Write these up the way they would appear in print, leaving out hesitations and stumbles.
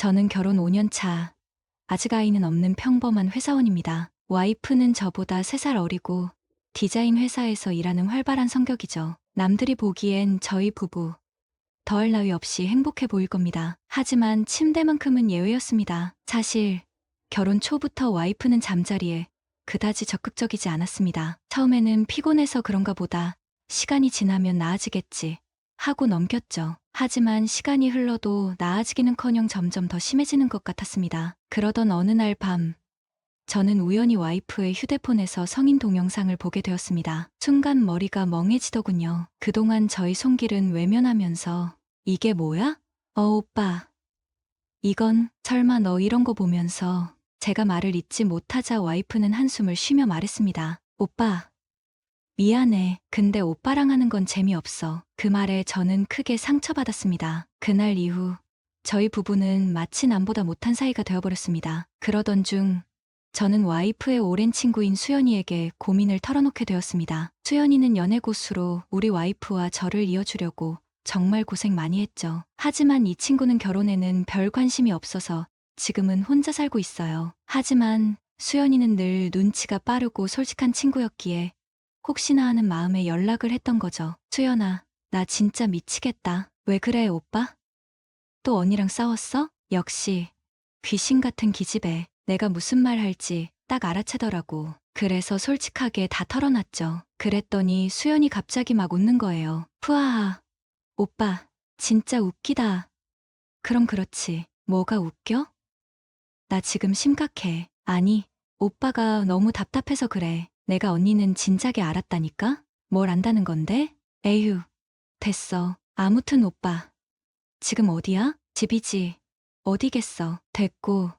저는 결혼 5년 차, 아직 아이는 없는 평범한 회사원입니다. 와이프는 저보다 3살 어리고 디자인 회사에서 일하는 활발한 성격이죠. 남들이 보기엔 저희 부부 더할 나위 없이 행복해 보일 겁니다. 하지만 침대만큼은 예외였습니다. 사실 결혼 초부터 와이프는 잠자리에 그다지 적극적이지 않았습니다. 처음에는 피곤해서 그런가 보다, 시간이 지나면 나아지겠지 하고 넘겼죠. 하지만 시간이 흘러도 나아지기는커녕 점점 더 심해지는 것 같았습니다. 그러던 어느 날 밤, 저는 우연히 와이프의 휴대폰에서 성인 동영상을 보게 되었습니다. 순간 머리가 멍해지더군요. 그동안 저희 손길은 외면하면서 이게 뭐야? 오빠. 이건 설마 너 이런 거 보면서. 제가 말을 잇지 못하자 와이프는 한숨을 쉬며 말했습니다. 오빠. 미안해. 근데 오빠랑 하는 건 재미없어. 그 말에 저는 크게 상처받았습니다. 그날 이후 저희 부부는 마치 남보다 못한 사이가 되어버렸습니다. 그러던 중 저는 와이프의 오랜 친구인 수연이에게 고민을 털어놓게 되었습니다. 수연이는 연애 고수로 우리 와이프와 저를 이어주려고 정말 고생 많이 했죠. 하지만 이 친구는 결혼에는 별 관심이 없어서 지금은 혼자 살고 있어요. 하지만 수연이는 늘 눈치가 빠르고 솔직한 친구였기에 혹시나 하는 마음에 연락을 했던 거죠. 수연아, 나 진짜 미치겠다. 왜 그래, 오빠? 또 언니랑 싸웠어? 역시 귀신 같은 기집애. 내가 무슨 말 할지 딱 알아채더라고. 그래서 솔직하게 다 털어놨죠. 그랬더니 수연이 갑자기 막 웃는 거예요. 푸아하. 오빠, 진짜 웃기다. 그럼 그렇지. 뭐가 웃겨? 나 지금 심각해. 아니, 오빠가 너무 답답해서 그래. 내가 언니는 진작에 알았다니까? 뭘 안다는 건데? 에휴, 됐어. 아무튼 오빠. 지금 어디야? 집이지. 어디겠어. 됐고.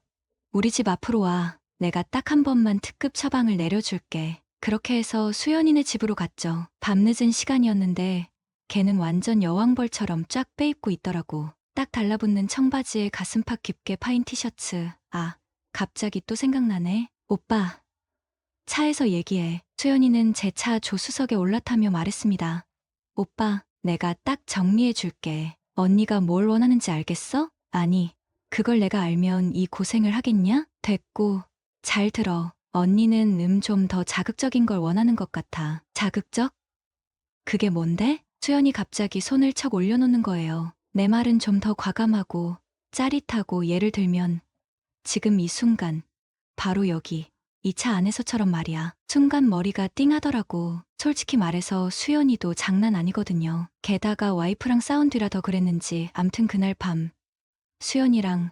우리 집 앞으로 와. 내가 딱 한 번만 특급 처방을 내려줄게. 그렇게 해서 수연이네 집으로 갔죠. 밤늦은 시간이었는데 걔는 완전 여왕벌처럼 쫙 빼입고 있더라고. 딱 달라붙는 청바지에 가슴팍 깊게 파인 티셔츠. 아, 갑자기 또 생각나네. 오빠, 차에서 얘기해. 수연이는 제 차 조수석에 올라타며 말했습니다. 오빠, 내가 딱 정리해 줄게. 언니가 뭘 원하는지 알겠어? 아니, 그걸 내가 알면 이 고생을 하겠냐? 됐고, 잘 들어. 언니는 좀 더 자극적인 걸 원하는 것 같아. 자극적? 그게 뭔데? 수연이 갑자기 손을 척 올려놓는 거예요. 내 말은 좀 더 과감하고 짜릿하고, 예를 들면 지금 이 순간, 바로 여기, 이 차 안에서처럼 말이야. 순간 머리가 띵하더라고. 솔직히 말해서 수연이도 장난 아니거든요. 게다가 와이프랑 싸운 뒤라 더 그랬는지 암튼 그날 밤 수연이랑,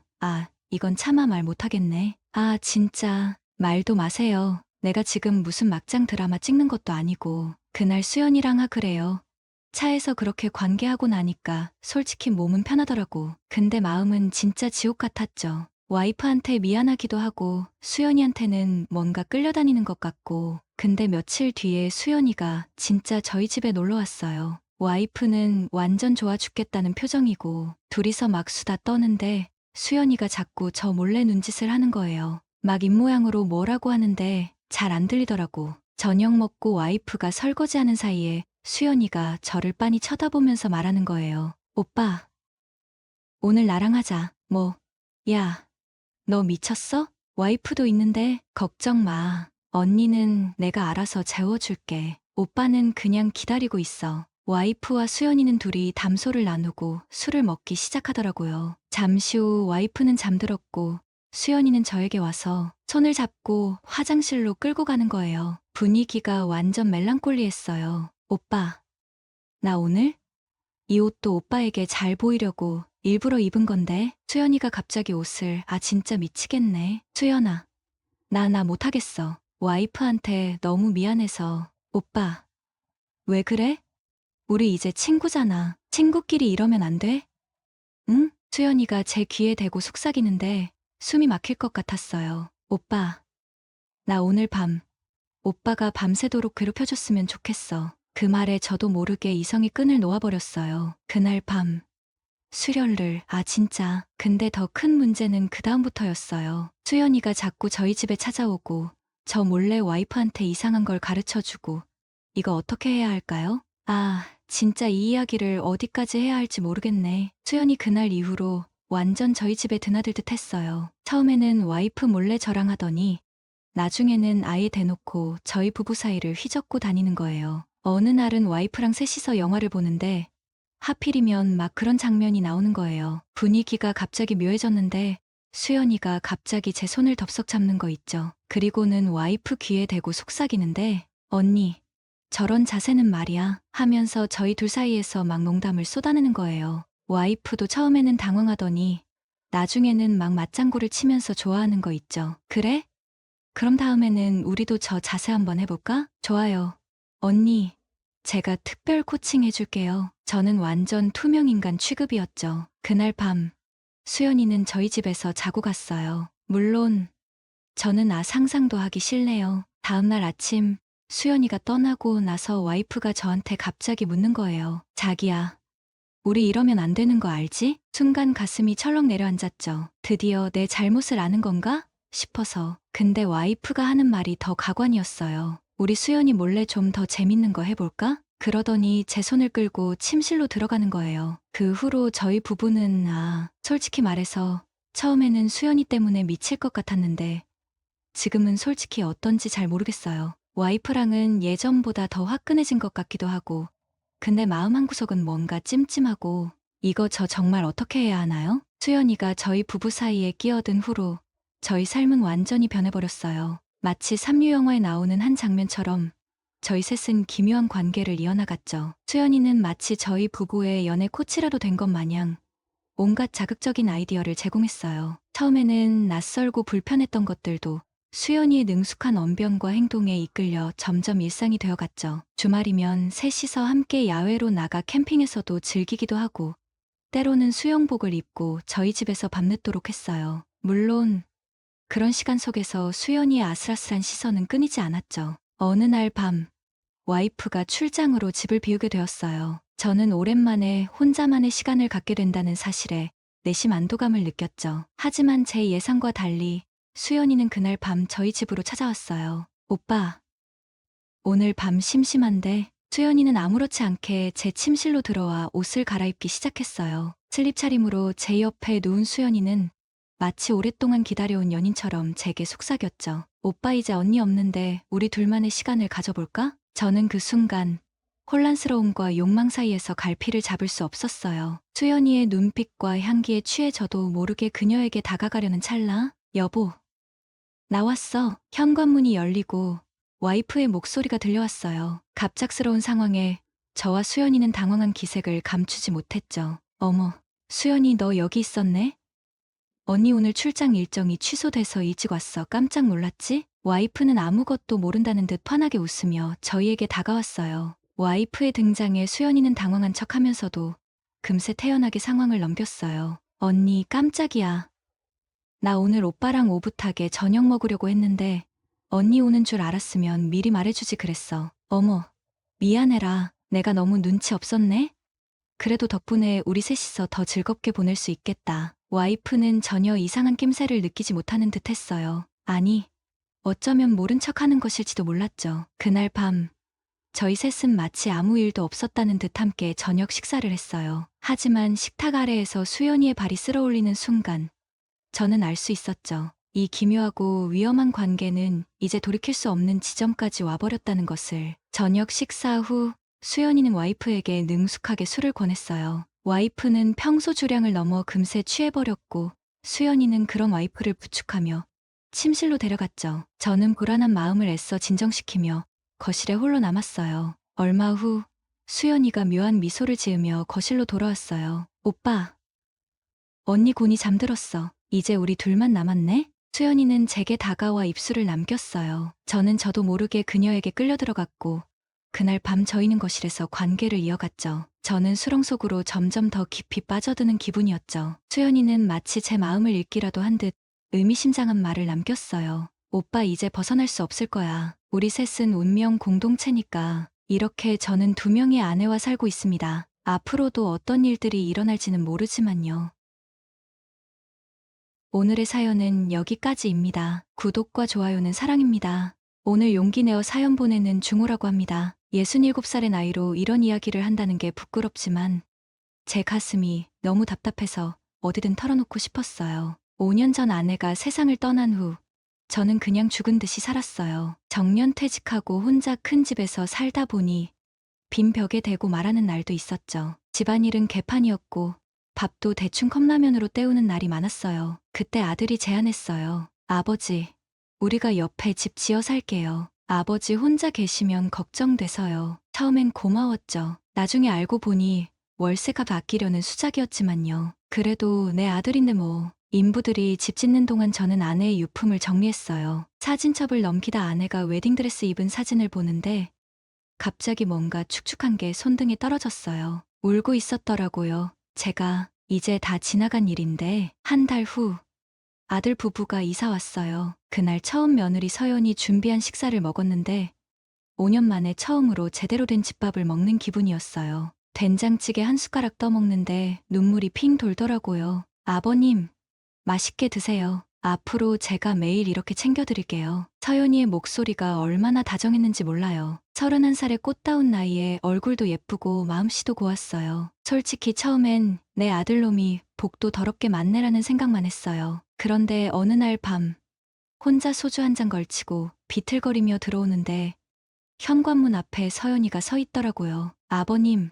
이건 차마 말 못하겠네. 진짜 말도 마세요. 내가 지금 무슨 막장 드라마 찍는 것도 아니고. 그날 수연이랑 그래요. 차에서 그렇게 관계하고 나니까 솔직히 몸은 편하더라고. 근데 마음은 진짜 지옥 같았죠. 와이프한테 미안하기도 하고 수연이한테는 뭔가 끌려다니는 것 같고. 근데 며칠 뒤에 수연이가 진짜 저희 집에 놀러 왔어요. 와이프는 완전 좋아 죽겠다는 표정이고 둘이서 막 수다 떠는데 수연이가 자꾸 저 몰래 눈짓을 하는 거예요. 막 입모양으로 뭐라고 하는데 잘 안 들리더라고. 저녁 먹고 와이프가 설거지하는 사이에 수연이가 저를 빤히 쳐다보면서 말하는 거예요. 오빠, 오늘 나랑 하자. 뭐, 야, 너 미쳤어? 와이프도 있는데 걱정 마. 언니는 내가 알아서 재워줄게. 오빠는 그냥 기다리고 있어. 와이프와 수연이는 둘이 담소를 나누고 술을 먹기 시작하더라고요. 잠시 후 와이프는 잠들었고 수연이는 저에게 와서 손을 잡고 화장실로 끌고 가는 거예요. 분위기가 완전 멜랑콜리했어요. 오빠, 나 오늘 이 옷도 오빠에게 잘 보이려고 일부러 입은 건데. 수연이가 갑자기 옷을. 진짜 미치겠네. 수연아, 나 못하겠어. 와이프한테 너무 미안해서. 오빠, 왜 그래? 우리 이제 친구잖아. 친구끼리 이러면 안 돼? 응? 수연이가 제 귀에 대고 속삭이는데 숨이 막힐 것 같았어요. 오빠, 나 오늘 밤 오빠가 밤새도록 괴롭혀줬으면 좋겠어. 그 말에 저도 모르게 이성이 끈을 놓아버렸어요. 그날 밤 수련를. 진짜. 근데 더 큰 문제는 그 다음부터였어요. 수연이가 자꾸 저희 집에 찾아오고 저 몰래 와이프한테 이상한 걸 가르쳐주고. 이거 어떻게 해야 할까요? 진짜 이 이야기를 어디까지 해야 할지 모르겠네. 수연이 그날 이후로 완전 저희 집에 드나들 듯 했어요. 처음에는 와이프 몰래 저랑 하더니 나중에는 아예 대놓고 저희 부부 사이를 휘젓고 다니는 거예요. 어느 날은 와이프랑 셋이서 영화를 보는데 하필이면 막 그런 장면이 나오는 거예요. 분위기가 갑자기 묘해졌는데 수연이가 갑자기 제 손을 덥석 잡는 거 있죠. 그리고는 와이프 귀에 대고 속삭이는데 언니, 저런 자세는 말이야 하면서 저희 둘 사이에서 막 농담을 쏟아내는 거예요. 와이프도 처음에는 당황하더니 나중에는 막 맞장구를 치면서 좋아하는 거 있죠. 그래? 그럼 다음에는 우리도 저 자세 한번 해볼까? 좋아요. 언니, 제가 특별 코칭 해줄게요. 저는 완전 투명인간 취급이었죠. 그날 밤, 수연이는 저희 집에서 자고 갔어요. 물론, 저는 상상도 하기 싫네요. 다음날 아침, 수연이가 떠나고 나서 와이프가 저한테 갑자기 묻는 거예요. 자기야, 우리 이러면 안 되는 거 알지? 순간 가슴이 철렁 내려앉았죠. 드디어 내 잘못을 아는 건가? 싶어서. 근데 와이프가 하는 말이 더 가관이었어요. 우리 수연이 몰래 좀 더 재밌는 거 해볼까? 그러더니 제 손을 끌고 침실로 들어가는 거예요. 그 후로 저희 부부는 솔직히 말해서 처음에는 수연이 때문에 미칠 것 같았는데 지금은 솔직히 어떤지 잘 모르겠어요. 와이프랑은 예전보다 더 화끈해진 것 같기도 하고 근데 마음 한구석은 뭔가 찜찜하고 이거 저 정말 어떻게 해야 하나요? 수연이가 저희 부부 사이에 끼어든 후로 저희 삶은 완전히 변해버렸어요. 마치 삼류 영화에 나오는 한 장면처럼 저희 셋은 기묘한 관계를 이어나갔죠. 수연이는 마치 저희 부부의 연애 코치라도 된 것 마냥 온갖 자극적인 아이디어를 제공했어요. 처음에는 낯설고 불편했던 것들도 수연이의 능숙한 언변과 행동에 이끌려 점점 일상이 되어갔죠. 주말이면 셋이서 함께 야외로 나가 캠핑에서도 즐기기도 하고 때로는 수영복을 입고 저희 집에서 밤늦도록 했어요. 물론 그런 시간 속에서 수연이의 아슬아슬한 시선은 끊이지 않았죠. 어느 날 밤 와이프가 출장으로 집을 비우게 되었어요. 저는 오랜만에 혼자만의 시간을 갖게 된다는 사실에 내심 안도감을 느꼈죠. 하지만 제 예상과 달리 수연이는 그날 밤 저희 집으로 찾아왔어요. 오빠, 오늘 밤 심심한데 수연이는 아무렇지 않게 제 침실로 들어와 옷을 갈아입기 시작했어요. 슬립 차림으로 제 옆에 누운 수연이는 마치 오랫동안 기다려온 연인처럼 제게 속삭였죠. 오빠 이제 언니 없는데 우리 둘만의 시간을 가져볼까? 저는 그 순간 혼란스러움과 욕망 사이에서 갈피를 잡을 수 없었어요. 수연이의 눈빛과 향기에 취해 저도 모르게 그녀에게 다가가려는 찰나, 여보, 나왔어. 현관문이 열리고 와이프의 목소리가 들려왔어요. 갑작스러운 상황에 저와 수연이는 당황한 기색을 감추지 못했죠. 어머, 수연이 너 여기 있었네? 언니 오늘 출장 일정이 취소돼서 일찍 왔어. 깜짝 놀랐지? 와이프는 아무것도 모른다는 듯 환하게 웃으며 저희에게 다가왔어요. 와이프의 등장에 수연이는 당황한 척 하면서도 금세 태연하게 상황을 넘겼어요. 언니 깜짝이야. 나 오늘 오빠랑 오붓하게 저녁 먹으려고 했는데 언니 오는 줄 알았으면 미리 말해주지 그랬어. 어머, 미안해라. 내가 너무 눈치 없었네? 그래도 덕분에 우리 셋이서 더 즐겁게 보낼 수 있겠다. 와이프는 전혀 이상한 낌새를 느끼지 못하는 듯 했어요. 아니, 어쩌면 모른 척 하는 것일지도 몰랐죠. 그날 밤, 저희 셋은 마치 아무 일도 없었다는 듯 함께 저녁 식사를 했어요. 하지만 식탁 아래에서 수연이의 발이 쓸어올리는 순간, 저는 알 수 있었죠. 이 기묘하고 위험한 관계는 이제 돌이킬 수 없는 지점까지 와버렸다는 것을. 저녁 식사 후 수연이는 와이프에게 능숙하게 술을 권했어요. 와이프는 평소 주량을 넘어 금세 취해버렸고 수연이는 그런 와이프를 부축하며 침실로 데려갔죠. 저는 불안한 마음을 애써 진정시키며 거실에 홀로 남았어요. 얼마 후 수연이가 묘한 미소를 지으며 거실로 돌아왔어요. 오빠, 언니 곤히 잠들었어. 이제 우리 둘만 남았네? 수연이는 제게 다가와 입술을 남겼어요. 저는 저도 모르게 그녀에게 끌려 들어갔고 그날 밤 저희는 거실에서 관계를 이어갔죠. 저는 수렁 속으로 점점 더 깊이 빠져드는 기분이었죠. 수연이는 마치 제 마음을 읽기라도 한 듯 의미심장한 말을 남겼어요. 오빠 이제 벗어날 수 없을 거야. 우리 셋은 운명 공동체니까. 이렇게 저는 두 명의 아내와 살고 있습니다. 앞으로도 어떤 일들이 일어날지는 모르지만요. 오늘의 사연은 여기까지입니다. 구독과 좋아요는 사랑입니다. 오늘 용기 내어 사연 보내는 중호라고 합니다. 67살의 나이로 이런 이야기를 한다는 게 부끄럽지만 제 가슴이 너무 답답해서 어디든 털어놓고 싶었어요. 5년 전 아내가 세상을 떠난 후 저는 그냥 죽은 듯이 살았어요. 정년 퇴직하고 혼자 큰 집에서 살다 보니 빈 벽에 대고 말하는 날도 있었죠. 집안일은 개판이었고 밥도 대충 컵라면으로 때우는 날이 많았어요. 그때 아들이 제안했어요. 아버지, 우리가 옆에 집 지어 살게요. 아버지 혼자 계시면 걱정돼서요. 처음엔 고마웠죠. 나중에 알고 보니 월세값 아끼려는 수작이었지만요. 그래도 내 아들인데 뭐. 인부들이 집 짓는 동안 저는 아내의 유품을 정리했어요. 사진첩을 넘기다 아내가 웨딩드레스 입은 사진을 보는데 갑자기 뭔가 축축한 게 손등에 떨어졌어요. 울고 있었더라고요. 제가 이제 다 지나간 일인데 한 달 후 아들 부부가 이사 왔어요. 그날 처음 며느리 서연이 준비한 식사를 먹었는데 5년 만에 처음으로 제대로 된 집밥을 먹는 기분이었어요. 된장찌개 한 숟가락 떠먹는데 눈물이 핑 돌더라고요. 아버님, 맛있게 드세요. 앞으로 제가 매일 이렇게 챙겨드릴게요. 서연이의 목소리가 얼마나 다정했는지 몰라요. 31살의 꽃다운 나이에 얼굴도 예쁘고 마음씨도 고왔어요. 솔직히 처음엔 내 아들놈이 복도 더럽게 많네라는 생각만 했어요. 그런데 어느 날 밤 혼자 소주 한 잔 걸치고 비틀거리며 들어오는데 현관문 앞에 서연이가 서 있더라고요. 아버님,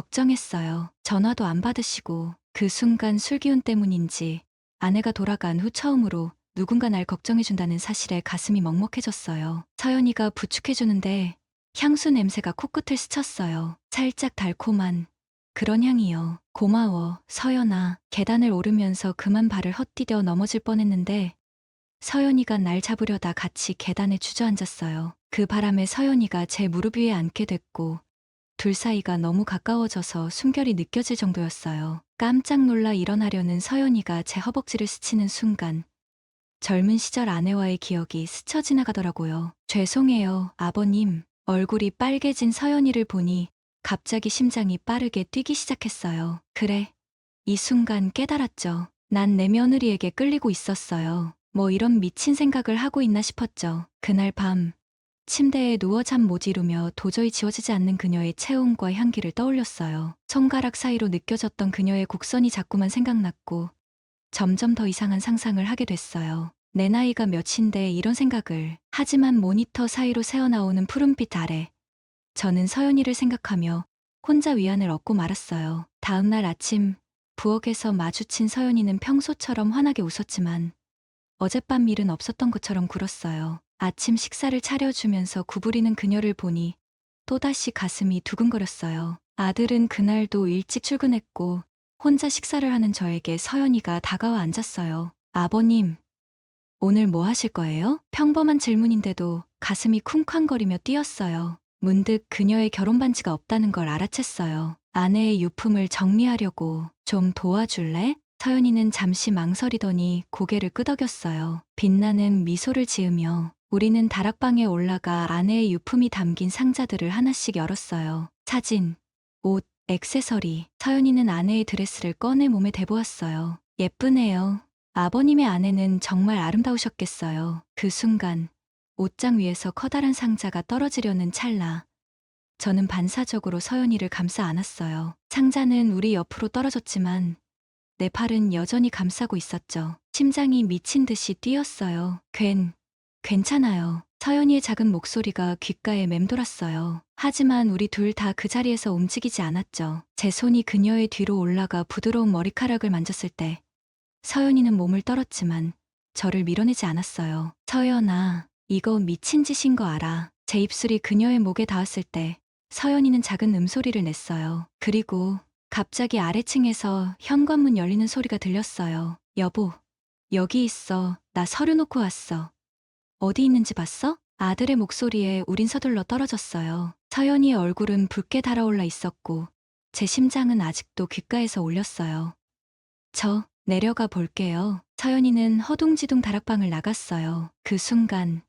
걱정했어요. 전화도 안 받으시고 그 순간 술기운 때문인지 아내가 돌아간 후 처음으로 누군가 날 걱정해준다는 사실에 가슴이 먹먹해졌어요. 서연이가 부축해주는데 향수 냄새가 코끝을 스쳤어요. 살짝 달콤한 그런 향이요. 고마워, 서연아. 계단을 오르면서 그만 발을 헛디뎌 넘어질 뻔했는데 서연이가 날 잡으려다 같이 계단에 주저앉았어요. 그 바람에 서연이가 제 무릎 위에 앉게 됐고 둘 사이가 너무 가까워져서 숨결이 느껴질 정도였어요. 깜짝 놀라 일어나려는 서연이가 제 허벅지를 스치는 순간 젊은 시절 아내와의 기억이 스쳐 지나가더라고요. 죄송해요, 아버님. 얼굴이 빨개진 서연이를 보니 갑자기 심장이 빠르게 뛰기 시작했어요. 그래. 이 순간 깨달았죠. 난 내 며느리에게 끌리고 있었어요. 뭐 이런 미친 생각을 하고 있나 싶었죠. 그날 밤 침대에 누워 잠 못 이루며 도저히 지워지지 않는 그녀의 체온과 향기를 떠올렸어요. 손가락 사이로 느껴졌던 그녀의 곡선이 자꾸만 생각났고 점점 더 이상한 상상을 하게 됐어요. 내 나이가 몇인데 이런 생각을. 하지만 모니터 사이로 새어나오는 푸른빛 아래 저는 서연이를 생각하며 혼자 위안을 얻고 말았어요. 다음 날 아침 부엌에서 마주친 서연이는 평소처럼 환하게 웃었지만 어젯밤 일은 없었던 것처럼 굴었어요. 아침 식사를 차려주면서 구부리는 그녀를 보니 또다시 가슴이 두근거렸어요. 아들은 그날도 일찍 출근했고 혼자 식사를 하는 저에게 서연이가 다가와 앉았어요. 아버님, 오늘 뭐 하실 거예요? 평범한 질문인데도 가슴이 쿵쾅거리며 뛰었어요. 문득 그녀의 결혼 반지가 없다는 걸 알아챘어요. 아내의 유품을 정리하려고 좀 도와줄래? 서연이는 잠시 망설이더니 고개를 끄덕였어요. 빛나는 미소를 지으며 우리는 다락방에 올라가 아내의 유품이 담긴 상자들을 하나씩 열었어요. 사진, 옷, 액세서리. 서연이는 아내의 드레스를 꺼내 몸에 대보았어요. 예쁘네요. 아버님의 아내는 정말 아름다우셨겠어요. 그 순간 옷장 위에서 커다란 상자가 떨어지려는 찰나 저는 반사적으로 서연이를 감싸 안았어요. 상자는 우리 옆으로 떨어졌지만 내 팔은 여전히 감싸고 있었죠. 심장이 미친 듯이 뛰었어요. 괜찮아요. 서연이의 작은 목소리가 귓가에 맴돌았어요. 하지만 우리 둘 다 그 자리에서 움직이지 않았죠. 제 손이 그녀의 뒤로 올라가 부드러운 머리카락을 만졌을 때 서연이는 몸을 떨었지만 저를 밀어내지 않았어요. 서연아, 이거 미친 짓인 거 알아. 제 입술이 그녀의 목에 닿았을 때 서연이는 작은 음소리를 냈어요. 그리고 갑자기 아래층에서 현관문 열리는 소리가 들렸어요. 여보, 여기 있어. 나 서류 놓고 왔어. 어디 있는지 봤어? 아들의 목소리에 우린 서둘러 떨어졌어요. 서연이의 얼굴은 붉게 달아올라 있었고 제 심장은 아직도 귓가에서 울렸어요. 저 내려가 볼게요. 서연이는 허둥지둥 다락방을 나갔어요. 그 순간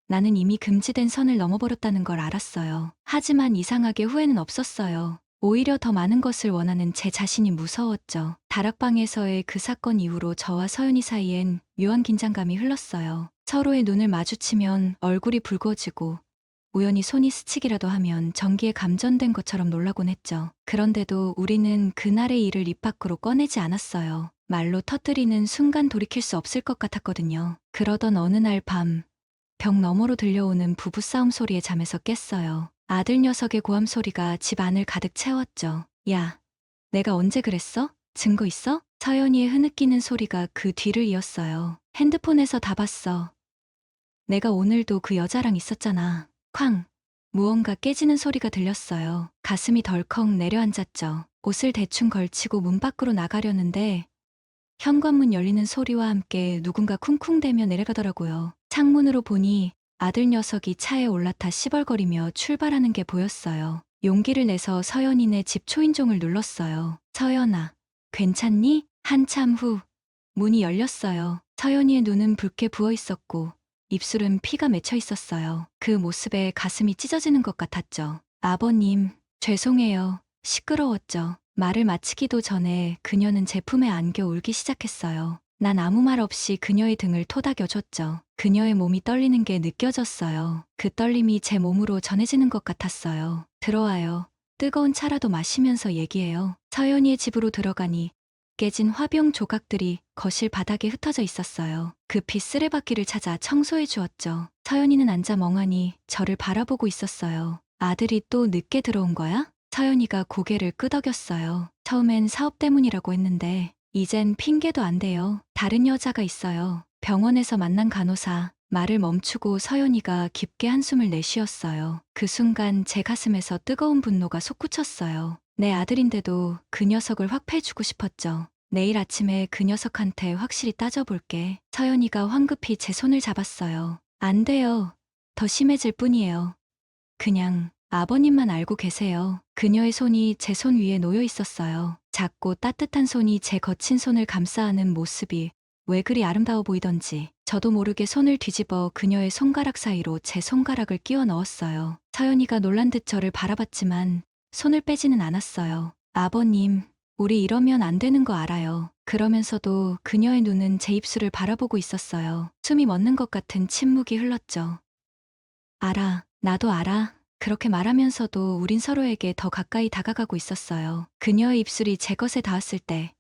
나는 이미 금지된 선을 넘어버렸다는 걸 알았어요. 하지만 이상하게 후회는 없었어요. 오히려 더 많은 것을 원하는 제 자신이 무서웠죠. 다락방에서의 그 사건 이후로 저와 서연이 사이엔 묘한 긴장감이 흘렀어요. 서로의 눈을 마주치면 얼굴이 붉어지고 우연히 손이 스치기라도 하면 전기에 감전된 것처럼 놀라곤 했죠. 그런데도 우리는 그날의 일을 입 밖으로 꺼내지 않았어요. 말로 터뜨리는 순간 돌이킬 수 없을 것 같았거든요. 그러던 어느 날 밤, 벽 너머로 들려오는 부부싸움 소리에 잠에서 깼어요. 아들 녀석의 고함 소리가 집 안을 가득 채웠죠. 야, 내가 언제 그랬어? 증거 있어? 서연이의 흐느끼는 소리가 그 뒤를 이었어요. 핸드폰에서 다 봤어. 내가 오늘도 그 여자랑 있었잖아. 쾅! 무언가 깨지는 소리가 들렸어요. 가슴이 덜컥 내려앉았죠. 옷을 대충 걸치고 문 밖으로 나가려는데 현관문 열리는 소리와 함께 누군가 쿵쿵대며 내려가더라고요. 창문으로 보니 아들 녀석이 차에 올라타 시벌거리며 출발하는 게 보였어요. 용기를 내서 서연이네 집 초인종을 눌렀어요. 서연아, 괜찮니? 한참 후 문이 열렸어요. 서연이의 눈은 붉게 부어 있었고 입술은 피가 맺혀 있었어요. 그 모습에 가슴이 찢어지는 것 같았죠. 아버님, 죄송해요. 시끄러웠죠. 말을 마치기도 전에 그녀는 제 품에 안겨 울기 시작했어요. 난 아무 말 없이 그녀의 등을 토닥여줬죠. 그녀의 몸이 떨리는 게 느껴졌어요. 그 떨림이 제 몸으로 전해지는 것 같았어요. 들어와요. 뜨거운 차라도 마시면서 얘기해요. 서연이의 집으로 들어가니 깨진 화병 조각들이 거실 바닥에 흩어져 있었어요. 급히 쓰레받기를 찾아 청소해 주었죠. 서연이는 앉아 멍하니 저를 바라보고 있었어요. 아들이 또 늦게 들어온 거야? 서연이가 고개를 끄덕였어요. 처음엔 사업 때문이라고 했는데 이젠 핑계도 안 돼요. 다른 여자가 있어요. 병원에서 만난 간호사. 말을 멈추고 서연이가 깊게 한숨을 내쉬었어요. 그 순간 제 가슴에서 뜨거운 분노가 솟구쳤어요. 내 아들인데도 그 녀석을 확 패주고 싶었죠. 내일 아침에 그 녀석한테 확실히 따져볼게. 서연이가 황급히 제 손을 잡았어요. 안 돼요. 더 심해질 뿐이에요. 그냥 아버님만 알고 계세요. 그녀의 손이 제 손 위에 놓여 있었어요. 작고 따뜻한 손이 제 거친 손을 감싸 안은 모습이 왜 그리 아름다워 보이던지 저도 모르게 손을 뒤집어 그녀의 손가락 사이로 제 손가락을 끼워 넣었어요. 서연이가 놀란 듯 저를 바라봤지만 손을 빼지는 않았어요. 아버님, 우리 이러면 안 되는 거 알아요. 그러면서도 그녀의 눈은 제 입술을 바라보고 있었어요. 숨이 멎는 것 같은 침묵이 흘렀죠. 알아, 나도 알아. 그렇게 말하면서도 우린 서로에게 더 가까이 다가가고 있었어요. 그녀의 입술이 제 것에 닿았을 때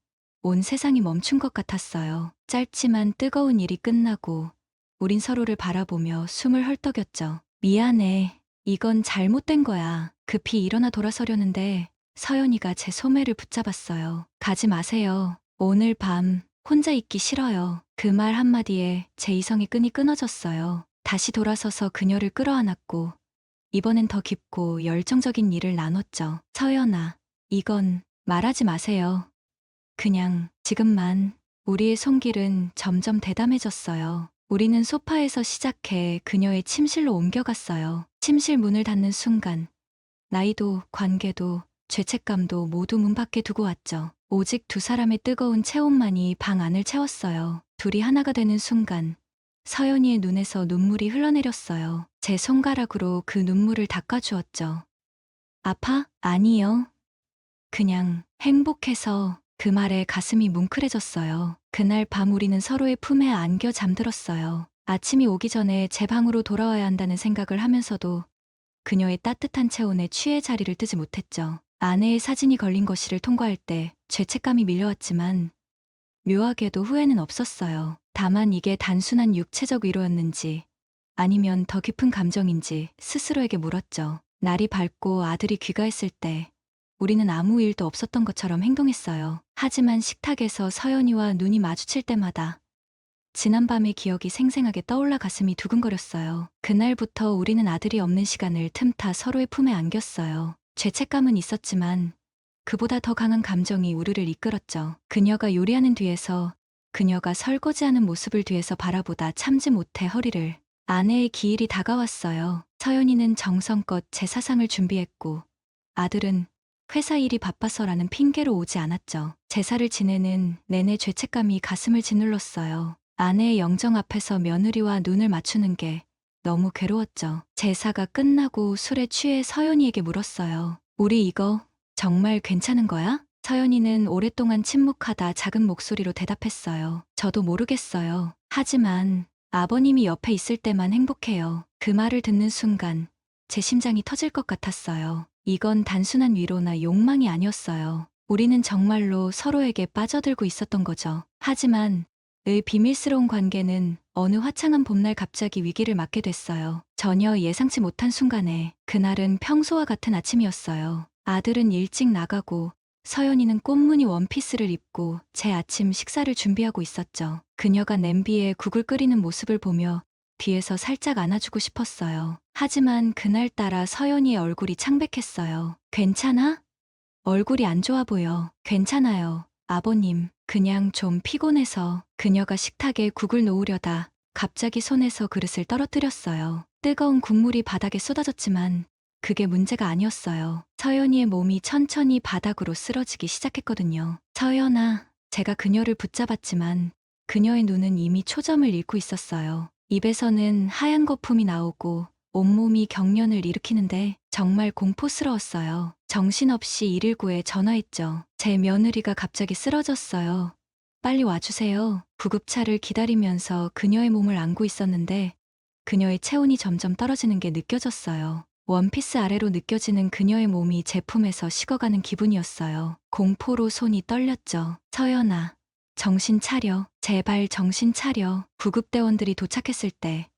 온 세상이 멈춘 것 같았어요. 짧지만 뜨거운 일이 끝나고 우린 서로를 바라보며 숨을 헐떡였죠. 미안해. 이건 잘못된 거야. 급히 일어나 돌아서려는데 서연이가 제 소매를 붙잡았어요. 가지 마세요. 오늘 밤 혼자 있기 싫어요. 그 말 한마디에 제 이성의 끈이 끊어졌어요. 다시 돌아서서 그녀를 끌어안았고 이번엔 더 깊고 열정적인 일을 나눴죠. 서연아, 이건 말하지 마세요. 그냥 지금만. 우리의 손길은 점점 대담해졌어요. 우리는 소파에서 시작해 그녀의 침실로 옮겨갔어요. 침실 문을 닫는 순간 나이도 관계도 죄책감도 모두 문 밖에 두고 왔죠. 오직 두 사람의 뜨거운 체온만이 방 안을 채웠어요. 둘이 하나가 되는 순간 서연이의 눈에서 눈물이 흘러내렸어요. 제 손가락으로 그 눈물을 닦아주었죠. 아파? 아니요. 그냥 행복해서. 그 말에 가슴이 뭉클해졌어요. 그날 밤 우리는 서로의 품에 안겨 잠들었어요. 아침이 오기 전에 제 방으로 돌아와야 한다는 생각을 하면서도 그녀의 따뜻한 체온에 취해 자리를 뜨지 못했죠. 아내의 사진이 걸린 거실을 통과할 때 죄책감이 밀려왔지만 묘하게도 후회는 없었어요. 다만 이게 단순한 육체적 위로였는지 아니면 더 깊은 감정인지 스스로에게 물었죠. 날이 밝고 아들이 귀가했을 때 우리는 아무 일도 없었던 것처럼 행동했어요. 하지만 식탁에서 서연이와 눈이 마주칠 때마다 지난밤의 기억이 생생하게 떠올라 가슴이 두근거렸어요. 그날부터 우리는 아들이 없는 시간을 틈타 서로의 품에 안겼어요. 죄책감은 있었지만 그보다 더 강한 감정이 우리를 이끌었죠. 그녀가 요리하는 뒤에서, 그녀가 설거지하는 모습을 뒤에서 바라보다 참지 못해 허리를. 아내의 기일이 다가왔어요. 서연이는 정성껏 제사상을 준비했고 아들은 회사 일이 바빠서라는 핑계로 오지 않았죠. 제사를 지내는 내내 죄책감이 가슴을 짓눌렀어요. 아내의 영정 앞에서 며느리와 눈을 맞추는 게 너무 괴로웠죠. 제사가 끝나고 술에 취해 서연이에게 물었어요. 우리 이거 정말 괜찮은 거야? 서연이는 오랫동안 침묵하다 작은 목소리로 대답했어요. 저도 모르겠어요. 하지만 아버님이 옆에 있을 때만 행복해요. 그 말을 듣는 순간 제 심장이 터질 것 같았어요. 이건 단순한 위로나 욕망이 아니었어요. 우리는 정말로 서로에게 빠져들고 있었던 거죠. 하지만 의 비밀스러운 관계는 어느 화창한 봄날 갑자기 위기를 맞게 됐어요. 전혀 예상치 못한 순간에 그날은 평소와 같은 아침이었어요. 아들은 일찍 나가고 서연이는 꽃무늬 원피스를 입고 제 아침 식사를 준비하고 있었죠. 그녀가 냄비에 국을 끓이는 모습을 보며 뒤에서 살짝 안아주고 싶었어요. 하지만 그날따라 서연이의 얼굴이 창백했어요. 괜찮아? 얼굴이 안 좋아 보여. 괜찮아요. 아버님, 그냥 좀 피곤해서. 그녀가 식탁에 국을 놓으려다 갑자기 손에서 그릇을 떨어뜨렸어요. 뜨거운 국물이 바닥에 쏟아졌지만 그게 문제가 아니었어요. 서연이의 몸이 천천히 바닥으로 쓰러지기 시작했거든요. 서연아, 제가 그녀를 붙잡았지만 그녀의 눈은 이미 초점을 잃고 있었어요. 입에서는 하얀 거품이 나오고 온몸이 경련을 일으키는데 정말 공포스러웠어요. 정신없이 119에 전화했죠. 제 며느리가 갑자기 쓰러졌어요. 빨리 와주세요. 구급차를 기다리면서 그녀의 몸을 안고 있었는데 그녀의 체온이 점점 떨어지는 게 느껴졌어요. 원피스 아래로 느껴지는 그녀의 몸이 제 품에서 식어가는 기분이었어요. 공포로 손이 떨렸죠. 서연아, 정신 차려. 제발 정신 차려. 구급대원들이 도착했을 때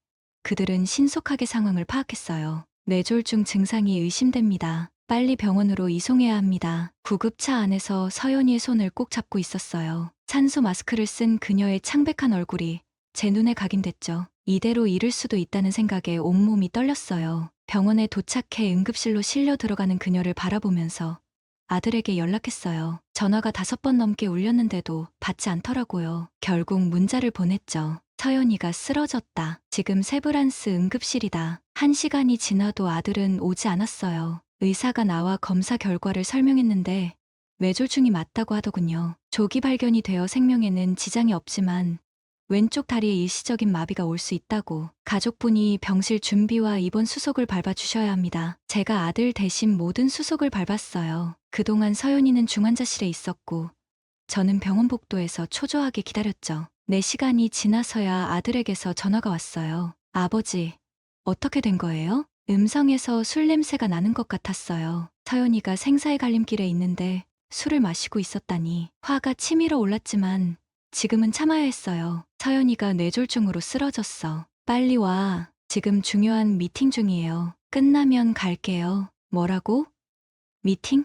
그들은 신속하게 상황을 파악했어요. 뇌졸중 증상이 의심됩니다. 빨리 병원으로 이송해야 합니다. 구급차 안에서 서연이의 손을 꼭 잡고 있었어요. 산소 마스크를 쓴 그녀의 창백한 얼굴이 제 눈에 각인됐죠. 이대로 잃을 수도 있다는 생각에 온몸이 떨렸어요. 병원에 도착해 응급실로 실려 들어가는 그녀를 바라보면서 아들에게 연락했어요. 전화가 5번 넘게 울렸는데도 받지 않더라고요. 결국 문자를 보냈죠. 서연이가 쓰러졌다. 지금 세브란스 응급실이다. 1시간이 지나도 아들은 오지 않았어요. 의사가 나와 검사 결과를 설명했는데 뇌졸중이 맞다고 하더군요. 조기 발견이 되어 생명에는 지장이 없지만 왼쪽 다리에 일시적인 마비가 올 수 있다고. 가족분이 병실 준비와 입원 수속을 밟아주셔야 합니다. 제가 아들 대신 모든 수속을 밟았어요. 그동안 서연이는 중환자실에 있었고 저는 병원 복도에서 초조하게 기다렸죠. 4시간이 지나서야 아들에게서 전화가 왔어요. 아버지, 어떻게 된 거예요? 음성에서 술 냄새가 나는 것 같았어요. 서연이가 생사의 갈림길에 있는데 술을 마시고 있었다니. 화가 치밀어 올랐지만 지금은 참아야 했어요. 서연이가 뇌졸중으로 쓰러졌어. 빨리 와. 지금 중요한 미팅 중이에요. 끝나면 갈게요. 뭐라고? 미팅?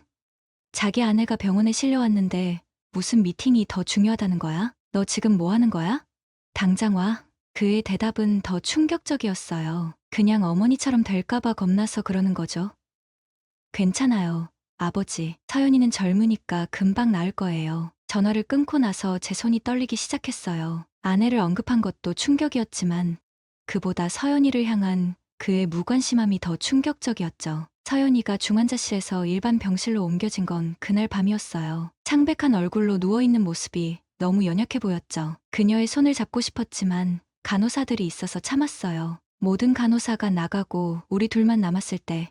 자기 아내가 병원에 실려왔는데 무슨 미팅이 더 중요하다는 거야? 너 지금 뭐 하는 거야? 당장 와. 그의 대답은 더 충격적이었어요. 그냥 어머니처럼 될까봐 겁나서 그러는 거죠. 괜찮아요. 아버지, 서연이는 젊으니까 금방 나을 거예요. 전화를 끊고 나서 제 손이 떨리기 시작했어요. 아내를 언급한 것도 충격이었지만 그보다 서연이를 향한 그의 무관심함이 더 충격적이었죠. 서연이가 중환자실에서 일반 병실로 옮겨진 건 그날 밤이었어요. 창백한 얼굴로 누워있는 모습이 너무 연약해 보였죠. 그녀의 손을 잡고 싶었지만 간호사들이 있어서 참았어요. 모든 간호사가 나가고 우리 둘만 남았을 때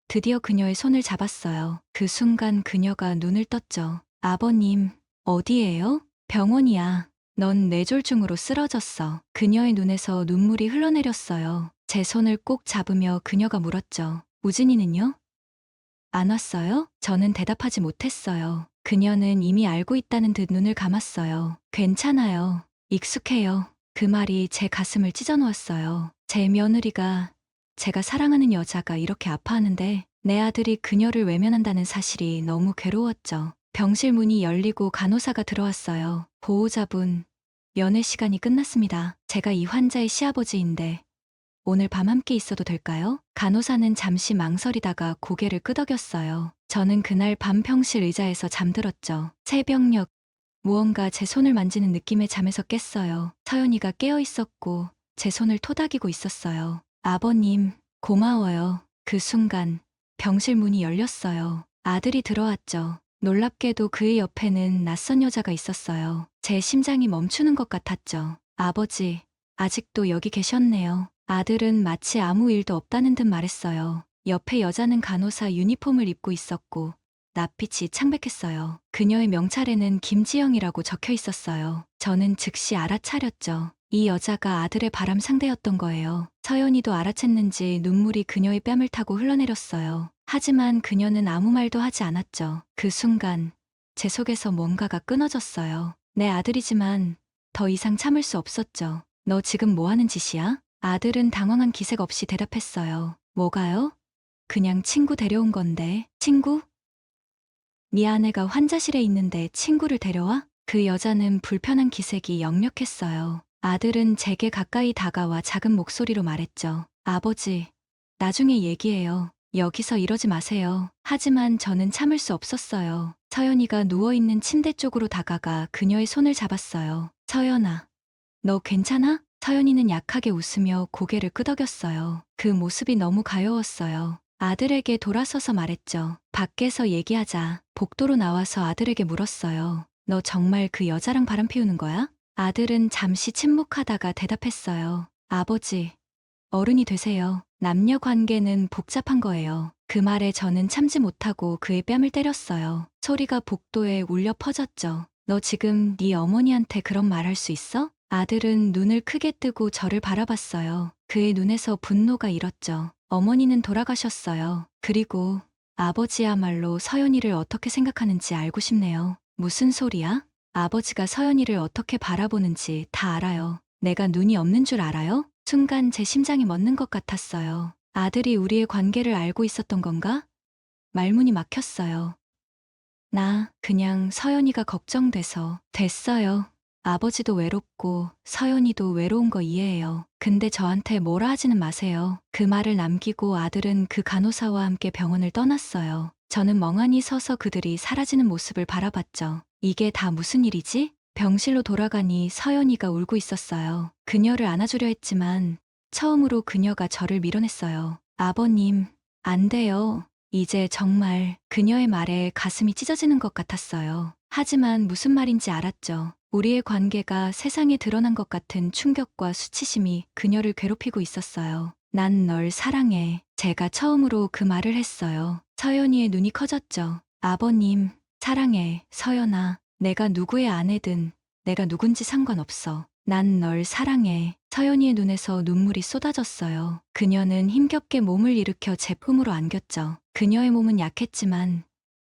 드디어 그녀의 손을 잡았어요. 그 순간 그녀가 눈을 떴죠. 아버님, 어디예요? 병원이야. 넌 뇌졸중으로 쓰러졌어. 그녀의 눈에서 눈물이 흘러내렸어요. 제 손을 꼭 잡으며 그녀가 물었죠. 우진이는요? 안 왔어요? 저는 대답하지 못했어요. 그녀는 이미 알고 있다는 듯 눈을 감았어요. 괜찮아요. 익숙해요. 그 말이 제 가슴을 찢어놓았어요. 제 며느리가, 제가 사랑하는 여자가 이렇게 아파하는데 내 아들이 그녀를 외면한다는 사실이 너무 괴로웠죠. 병실 문이 열리고 간호사가 들어왔어요. 보호자분, 면회 시간이 끝났습니다. 제가 이 환자의 시아버지인데 오늘 밤 함께 있어도 될까요? 간호사는 잠시 망설이다가 고개를 끄덕였어요. 저는 그날 밤 병실 의자에서 잠들었죠. 새벽녘, 무언가 제 손을 만지는 느낌에 잠에서 깼어요. 서연이가 깨어 있었고 제 손을 토닥이고 있었어요. 아버님, 고마워요. 그 순간 병실 문이 열렸어요. 아들이 들어왔죠. 놀랍게도 그의 옆에는 낯선 여자가 있었어요. 제 심장이 멈추는 것 같았죠. 아버지, 아직도 여기 계셨네요. 아들은 마치 아무 일도 없다는 듯 말했어요. 옆에 여자는 간호사 유니폼을 입고 있었고 낯빛이 창백했어요. 그녀의 명찰에는 김지영이라고 적혀 있었어요. 저는 즉시 알아차렸죠. 이 여자가 아들의 바람 상대였던 거예요. 서연이도 알아챘는지 눈물이 그녀의 뺨을 타고 흘러내렸어요. 하지만 그녀는 아무 말도 하지 않았죠. 그 순간 제 속에서 뭔가가 끊어졌어요. 내 아들이지만 더 이상 참을 수 없었죠. 너 지금 뭐 하는 짓이야? 아들은 당황한 기색 없이 대답했어요. 뭐가요? 그냥 친구 데려온 건데. 친구? 네 아내가 환자실에 있는데 친구를 데려와? 그 여자는 불편한 기색이 역력했어요. 아들은 제게 가까이 다가와 작은 목소리로 말했죠. 아버지, 나중에 얘기해요. 여기서 이러지 마세요. 하지만 저는 참을 수 없었어요. 서연이가 누워있는 침대 쪽으로 다가가 그녀의 손을 잡았어요. 서연아, 너 괜찮아? 서연이는 약하게 웃으며 고개를 끄덕였어요. 그 모습이 너무 가여웠어요. 아들에게 돌아서서 말했죠. 밖에서 얘기하자. 복도로 나와서 아들에게 물었어요. 너 정말 그 여자랑 바람 피우는 거야? 아들은 잠시 침묵하다가 대답했어요. 아버지, 어른이 되세요. 남녀 관계는 복잡한 거예요. 그 말에 저는 참지 못하고 그의 뺨을 때렸어요. 소리가 복도에 울려 퍼졌죠. 너 지금 네 어머니한테 그런 말 할 수 있어? 아들은 눈을 크게 뜨고 저를 바라봤어요. 그의 눈에서 분노가 일었죠. 어머니는 돌아가셨어요. 그리고 아버지야말로 서연이를 어떻게 생각하는지 알고 싶네요. 무슨 소리야? 아버지가 서연이를 어떻게 바라보는지 다 알아요. 내가 눈이 없는 줄 알아요? 순간 제 심장이 멎는 것 같았어요. 아들이 우리의 관계를 알고 있었던 건가? 말문이 막혔어요. 나 그냥 서연이가 걱정돼서. 됐어요. 아버지도 외롭고 서연이도 외로운 거 이해해요. 근데 저한테 뭐라 하지는 마세요. 그 말을 남기고 아들은 그 간호사와 함께 병원을 떠났어요. 저는 멍하니 서서 그들이 사라지는 모습을 바라봤죠. 이게 다 무슨 일이지? 병실로 돌아가니 서연이가 울고 있었어요. 그녀를 안아주려 했지만 처음으로 그녀가 저를 밀어냈어요. 아버님, 안 돼요. 이제 정말 그녀의 말에 가슴이 찢어지는 것 같았어요. 하지만 무슨 말인지 알았죠. 우리의 관계가 세상에 드러난 것 같은 충격과 수치심이 그녀를 괴롭히고 있었어요. 난 널 사랑해. 제가 처음으로 그 말을 했어요. 서연이의 눈이 커졌죠. 아버님, 사랑해, 서연아. 내가 누구의 아내든 내가 누군지 상관없어. 난 널 사랑해. 서연이의 눈에서 눈물이 쏟아졌어요. 그녀는 힘겹게 몸을 일으켜 제 품으로 안겼죠. 그녀의 몸은 약했지만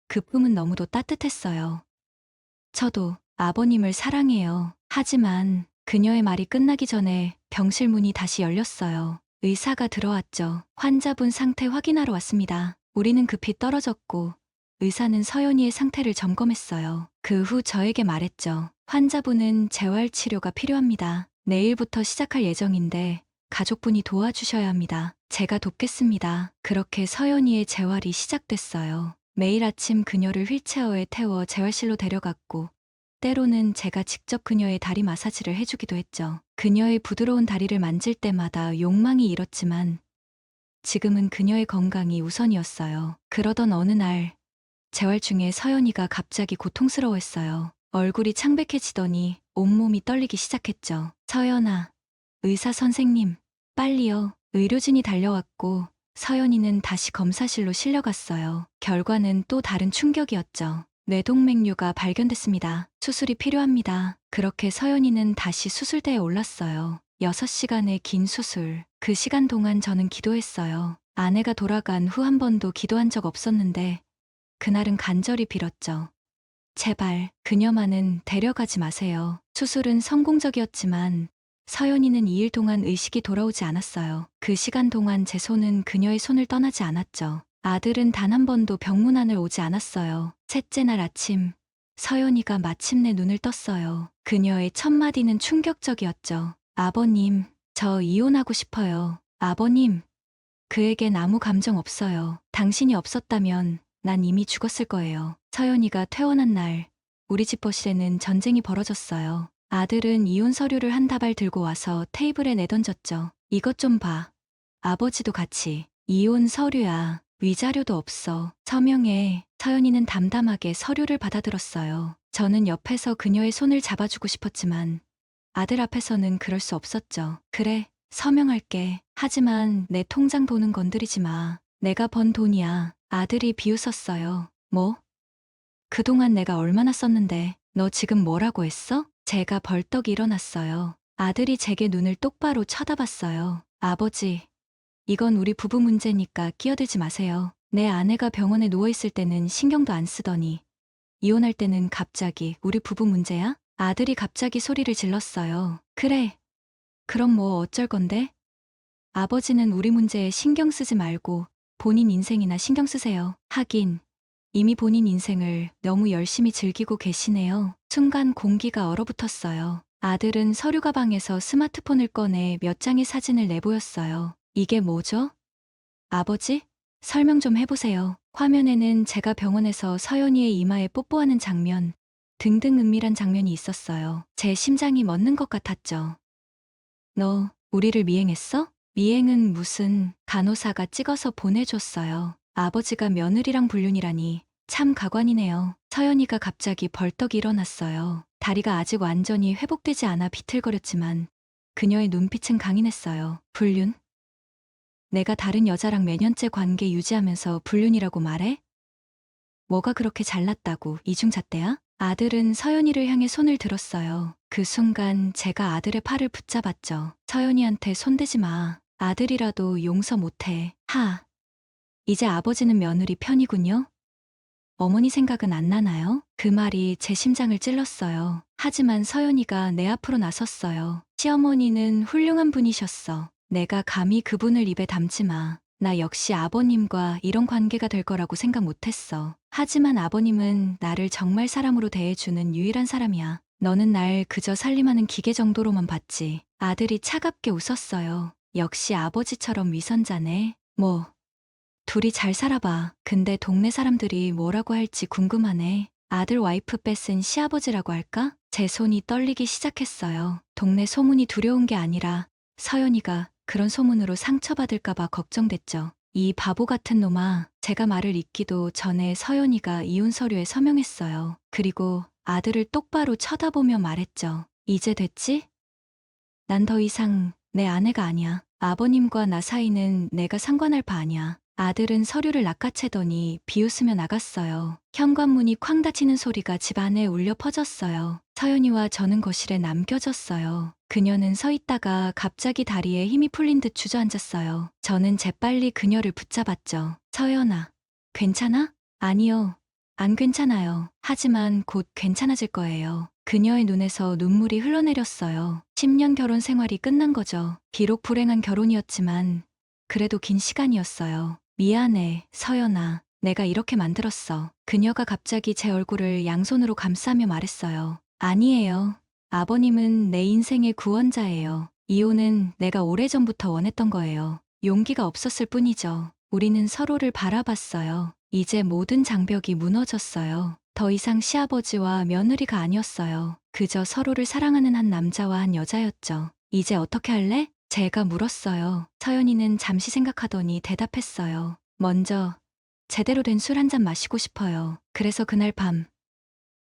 그 품은 너무도 따뜻했어요. 저도 아버님을 사랑해요. 하지만 그녀의 말이 끝나기 전에 병실 문이 다시 열렸어요. 의사가 들어왔죠. 환자분 상태 확인하러 왔습니다. 우리는 급히 떨어졌고 의사는 서연이의 상태를 점검했어요. 그 후 저에게 말했죠. 환자분은 재활 치료가 필요합니다. 내일부터 시작할 예정인데 가족분이 도와주셔야 합니다. 제가 돕겠습니다. 그렇게 서연이의 재활이 시작됐어요. 매일 아침 그녀를 휠체어에 태워 재활실로 데려갔고 때로는 제가 직접 그녀의 다리 마사지를 해주기도 했죠. 그녀의 부드러운 다리를 만질 때마다 욕망이 일었지만 지금은 그녀의 건강이 우선이었어요. 그러던 어느 날 재활 중에 서연이가 갑자기 고통스러워했어요. 얼굴이 창백해지더니 온몸이 떨리기 시작했죠. 서연아, 의사 선생님, 빨리요. 의료진이 달려왔고 서연이는 다시 검사실로 실려갔어요. 결과는 또 다른 충격이었죠. 뇌동맥류가 발견됐습니다. 수술이 필요합니다. 그렇게 서연이는 다시 수술대에 올랐어요. 6시간의 긴 수술. 그 시간 동안 저는 기도했어요. 아내가 돌아간 후 한 번도 기도한 적 없었는데 그날은 간절히 빌었죠. 제발 그녀만은 데려가지 마세요. 수술은 성공적이었지만 서연이는 2일 동안 의식이 돌아오지 않았어요. 그 시간 동안 제 손은 그녀의 손을 떠나지 않았죠. 아들은 단 한 번도 병문안을 오지 않았어요. 셋째 날 아침, 서연이가 마침내 눈을 떴어요. 그녀의 첫 마디는 충격적이었죠. 아버님, 저 이혼하고 싶어요. 아버님, 그에겐 아무 감정 없어요. 당신이 없었다면 난 이미 죽었을 거예요. 서연이가 퇴원한 날, 우리 집 거실에는 전쟁이 벌어졌어요. 아들은 이혼 서류를 한 다발 들고 와서 테이블에 내던졌죠. 이것 좀 봐. 아버지도 같이. 이혼 서류야. 위자료도 없어. 서명해. 서연이는 담담하게 서류를 받아들었어요. 저는 옆에서 그녀의 손을 잡아주고 싶었지만 아들 앞에서는 그럴 수 없었죠. 그래, 서명할게. 하지만 내 통장 돈은 건드리지 마. 내가 번 돈이야. 아들이 비웃었어요. 뭐? 그동안 내가 얼마나 썼는데 너 지금 뭐라고 했어? 제가 벌떡 일어났어요. 아들이 제게 눈을 똑바로 쳐다봤어요. 아버지, 이건 우리 부부 문제니까 끼어들지 마세요. 내 아내가 병원에 누워있을 때는 신경도 안 쓰더니 이혼할 때는 갑자기 우리 부부 문제야? 아들이 갑자기 소리를 질렀어요. 그래. 그럼 뭐 어쩔 건데? 아버지는 우리 문제에 신경 쓰지 말고 본인 인생이나 신경 쓰세요. 하긴 이미 본인 인생을 너무 열심히 즐기고 계시네요. 순간 공기가 얼어붙었어요. 아들은 서류 가방에서 스마트폰을 꺼내 몇 장의 사진을 내보였어요. 이게 뭐죠? 아버지? 설명 좀 해보세요. 화면에는 제가 병원에서 서연이의 이마에 뽀뽀하는 장면 등등 은밀한 장면이 있었어요. 제 심장이 멎는 것 같았죠. 너 우리를 미행했어? 미행은 무슨 간호사가 찍어서 보내줬어요. 아버지가 며느리랑 불륜이라니 참 가관이네요. 서연이가 갑자기 벌떡 일어났어요. 다리가 아직 완전히 회복되지 않아 비틀거렸지만 그녀의 눈빛은 강인했어요. 불륜? 내가 다른 여자랑 몇 년째 관계 유지하면서 불륜이라고 말해? 뭐가 그렇게 잘났다고 이중잣대야? 아들은 서연이를 향해 손을 들었어요. 그 순간 제가 아들의 팔을 붙잡았죠. 서연이한테 손대지 마. 아들이라도 용서 못해. 이제 아버지는 며느리 편이군요. 어머니 생각은 안 나나요? 그 말이 제 심장을 찔렀어요. 하지만 서연이가 내 앞으로 나섰어요. 시어머니는 훌륭한 분이셨어. 내가 감히 그분을 입에 담지 마. 나 역시 아버님과 이런 관계가 될 거라고 생각 못했어. 하지만 아버님은 나를 정말 사람으로 대해주는 유일한 사람이야. 너는 날 그저 살림하는 기계 정도로만 봤지. 아들이 차갑게 웃었어요. 역시 아버지처럼 위선자네. 뭐, 둘이 잘 살아봐. 근데 동네 사람들이 뭐라고 할지 궁금하네. 아들 와이프 뺏은 시아버지라고 할까? 제 손이 떨리기 시작했어요. 동네 소문이 두려운 게 아니라 서연이가 그런 소문으로 상처받을까봐 걱정됐죠. 이 바보 같은 놈아, 제가 말을 잇기도 전에 서연이가 이혼 서류에 서명했어요. 그리고 아들을 똑바로 쳐다보며 말했죠. 이제 됐지? 난 더 이상 내 아내가 아니야. 아버님과 나 사이는 내가 상관할 바 아니야. 아들은 서류를 낚아채더니 비웃으며 나갔어요. 현관문이 쾅 닫히는 소리가 집 안에 울려 퍼졌어요. 서연이와 저는 거실에 남겨졌어요. 그녀는 서 있다가 갑자기 다리에 힘이 풀린 듯 주저앉았어요. 저는 재빨리 그녀를 붙잡았죠. 서연아, 괜찮아? 아니요, 안 괜찮아요. 하지만 곧 괜찮아질 거예요. 그녀의 눈에서 눈물이 흘러내렸어요. 10년 결혼 생활이 끝난 거죠. 비록 불행한 결혼이었지만 그래도 긴 시간이었어요. 미안해, 서연아. 내가 이렇게 만들었어. 그녀가 갑자기 제 얼굴을 양손으로 감싸며 말했어요. 아니에요. 아버님은 내 인생의 구원자예요. 이혼은 내가 오래전부터 원했던 거예요. 용기가 없었을 뿐이죠. 우리는 서로를 바라봤어요. 이제 모든 장벽이 무너졌어요. 더 이상 시아버지와 며느리가 아니었어요. 그저 서로를 사랑하는 한 남자와 한 여자였죠. 이제 어떻게 할래? 제가 물었어요. 서연이는 잠시 생각하더니 대답했어요. 먼저 제대로 된 술 한 잔 마시고 싶어요. 그래서 그날 밤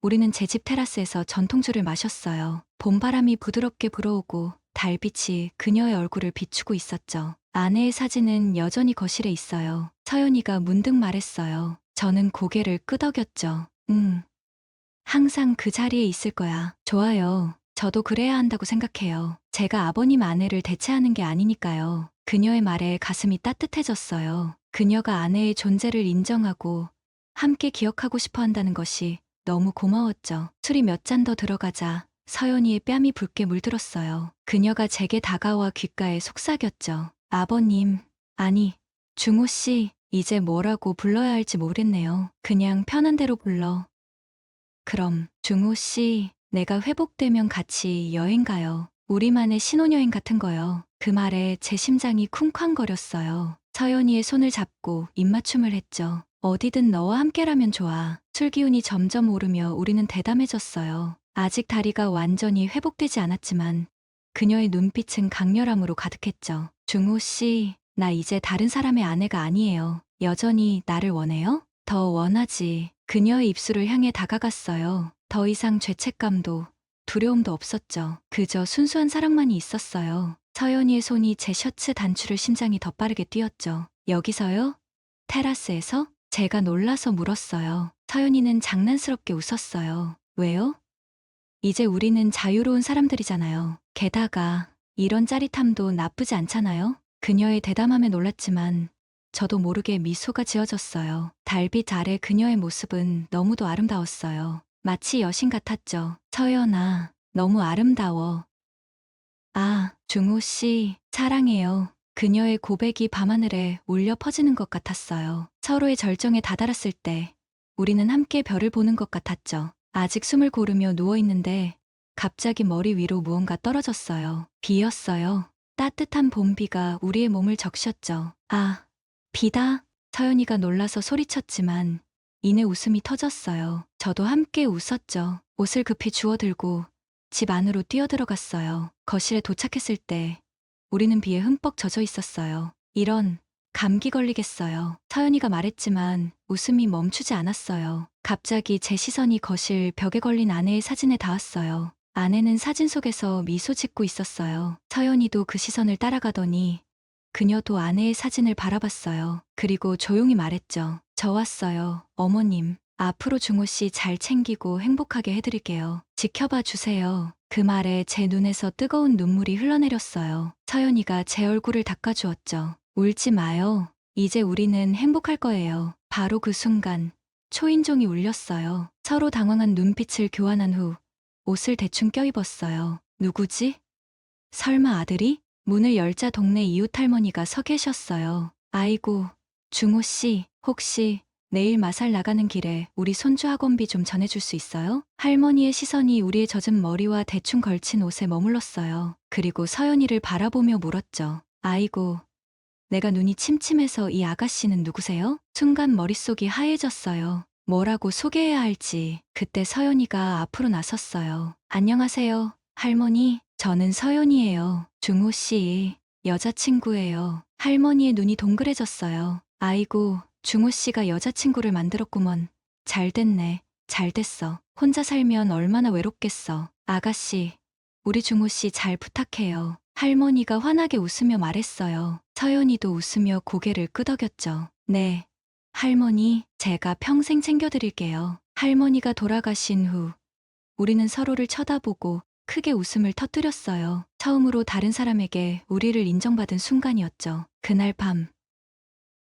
우리는 제 집 테라스에서 전통주를 마셨어요. 봄바람이 부드럽게 불어오고 달빛이 그녀의 얼굴을 비추고 있었죠. 아내의 사진은 여전히 거실에 있어요. 서연이가 문득 말했어요. 저는 고개를 끄덕였죠. 항상 그 자리에 있을 거야. 좋아요. 저도 그래야 한다고 생각해요. 제가 아버님 아내를 대체하는 게 아니니까요. 그녀의 말에 가슴이 따뜻해졌어요. 그녀가 아내의 존재를 인정하고 함께 기억하고 싶어 한다는 것이 너무 고마웠죠. 술이 몇 잔 더 들어가자 서연이의 뺨이 붉게 물들었어요. 그녀가 제게 다가와 귓가에 속삭였죠. 아버님, 아니, 중호 씨, 이제 뭐라고 불러야 할지 모르겠네요. 그냥 편한 대로 불러. 그럼, 중호 씨, 내가 회복되면 같이 여행 가요. 우리만의 신혼여행 같은 거요. 그 말에 제 심장이 쿵쾅거렸어요. 서연이의 손을 잡고 입맞춤을 했죠. 어디든 너와 함께라면 좋아. 술 기운이 점점 오르며 우리는 대담해졌어요. 아직 다리가 완전히 회복되지 않았지만 그녀의 눈빛은 강렬함으로 가득했죠. 중호 씨, 나 이제 다른 사람의 아내가 아니에요. 여전히 나를 원해요? 더 원하지. 그녀의 입술을 향해 다가갔어요. 더 이상 죄책감도 두려움도 없었죠. 그저 순수한 사랑만이 있었어요. 서연이의 손이 제 셔츠 단추를 심장이 더 빠르게 뛰었죠. 여기서요? 테라스에서? 제가 놀라서 물었어요. 서연이는 장난스럽게 웃었어요. 왜요? 이제 우리는 자유로운 사람들이잖아요. 게다가 이런 짜릿함도 나쁘지 않잖아요? 그녀의 대담함에 놀랐지만 저도 모르게 미소가 지어졌어요. 달빛 아래 그녀의 모습은 너무도 아름다웠어요. 마치 여신 같았죠. 서연아, 너무 아름다워. 아, 중호 씨, 사랑해요. 그녀의 고백이 밤하늘에 울려 퍼지는 것 같았어요. 서로의 절정에 다다랐을 때 우리는 함께 별을 보는 것 같았죠. 아직 숨을 고르며 누워있는데 갑자기 머리 위로 무언가 떨어졌어요. 비였어요. 따뜻한 봄비가 우리의 몸을 적셨죠. 아, 비다. 서연이가 놀라서 소리쳤지만 이내 웃음이 터졌어요. 저도 함께 웃었죠. 옷을 급히 주워들고 집 안으로 뛰어들어갔어요. 거실에 도착했을 때 우리는 비에 흠뻑 젖어 있었어요. 이런, 감기 걸리겠어요. 서연이가 말했지만 웃음이 멈추지 않았어요. 갑자기 제 시선이 거실 벽에 걸린 아내의 사진에 닿았어요. 아내는 사진 속에서 미소 짓고 있었어요. 서연이도 그 시선을 따라가더니 그녀도 아내의 사진을 바라봤어요. 그리고 조용히 말했죠. 저 왔어요, 어머님. 앞으로 중호 씨 잘 챙기고 행복하게 해드릴게요. 지켜봐 주세요. 그 말에 제 눈에서 뜨거운 눈물이 흘러내렸어요. 서연이가 제 얼굴을 닦아주었죠. 울지 마요. 이제 우리는 행복할 거예요. 바로 그 순간 초인종이 울렸어요. 서로 당황한 눈빛을 교환한 후 옷을 대충 껴입었어요. 누구지? 설마 아들이? 문을 열자 동네 이웃 할머니가 서 계셨어요. 아이고, 중호 씨, 혹시 내일 마살 나가는 길에 우리 손주 학원비 좀 전해줄 수 있어요? 할머니의 시선이 우리의 젖은 머리와 대충 걸친 옷에 머물렀어요. 그리고 서연이를 바라보며 물었죠. 아이고, 내가 눈이 침침해서 이 아가씨는 누구세요? 순간 머릿속이 하얘졌어요. 뭐라고 소개해야 할지. 그때 서연이가 앞으로 나섰어요. 안녕하세요, 할머니. 저는 서연이에요. 중호 씨, 여자친구예요. 할머니의 눈이 동그래졌어요. 아이고, 중호 씨가 여자친구를 만들었구먼. 잘 됐네. 잘 됐어. 혼자 살면 얼마나 외롭겠어. 아가씨, 우리 중호 씨 잘 부탁해요. 할머니가 환하게 웃으며 말했어요. 서연이도 웃으며 고개를 끄덕였죠. 네. 할머니, 제가 평생 챙겨드릴게요. 할머니가 돌아가신 후 우리는 서로를 쳐다보고 크게 웃음을 터뜨렸어요. 처음으로 다른 사람에게 우리를 인정받은 순간이었죠. 그날 밤,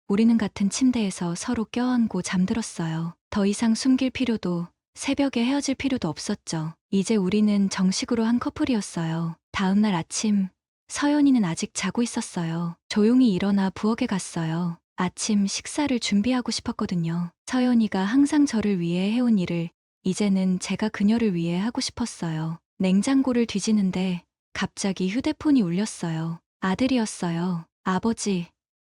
우리는 같은 침대에서 서로 껴안고 잠들었어요. 더 이상 숨길 필요도, 새벽에 헤어질 필요도 없었죠. 이제 우리는 정식으로 한 커플이었어요. 다음 날 아침, 서연이는 아직 자고 있었어요. 조용히 일어나 부엌에 갔어요. 아침 식사를 준비하고 싶었거든요. 서연이가 항상 저를 위해 해온 일을 이제는 제가 그녀를 위해 하고 싶었어요. 냉장고를 뒤지는데 갑자기 휴대폰이 울렸어요. 아들이었어요. 아버지,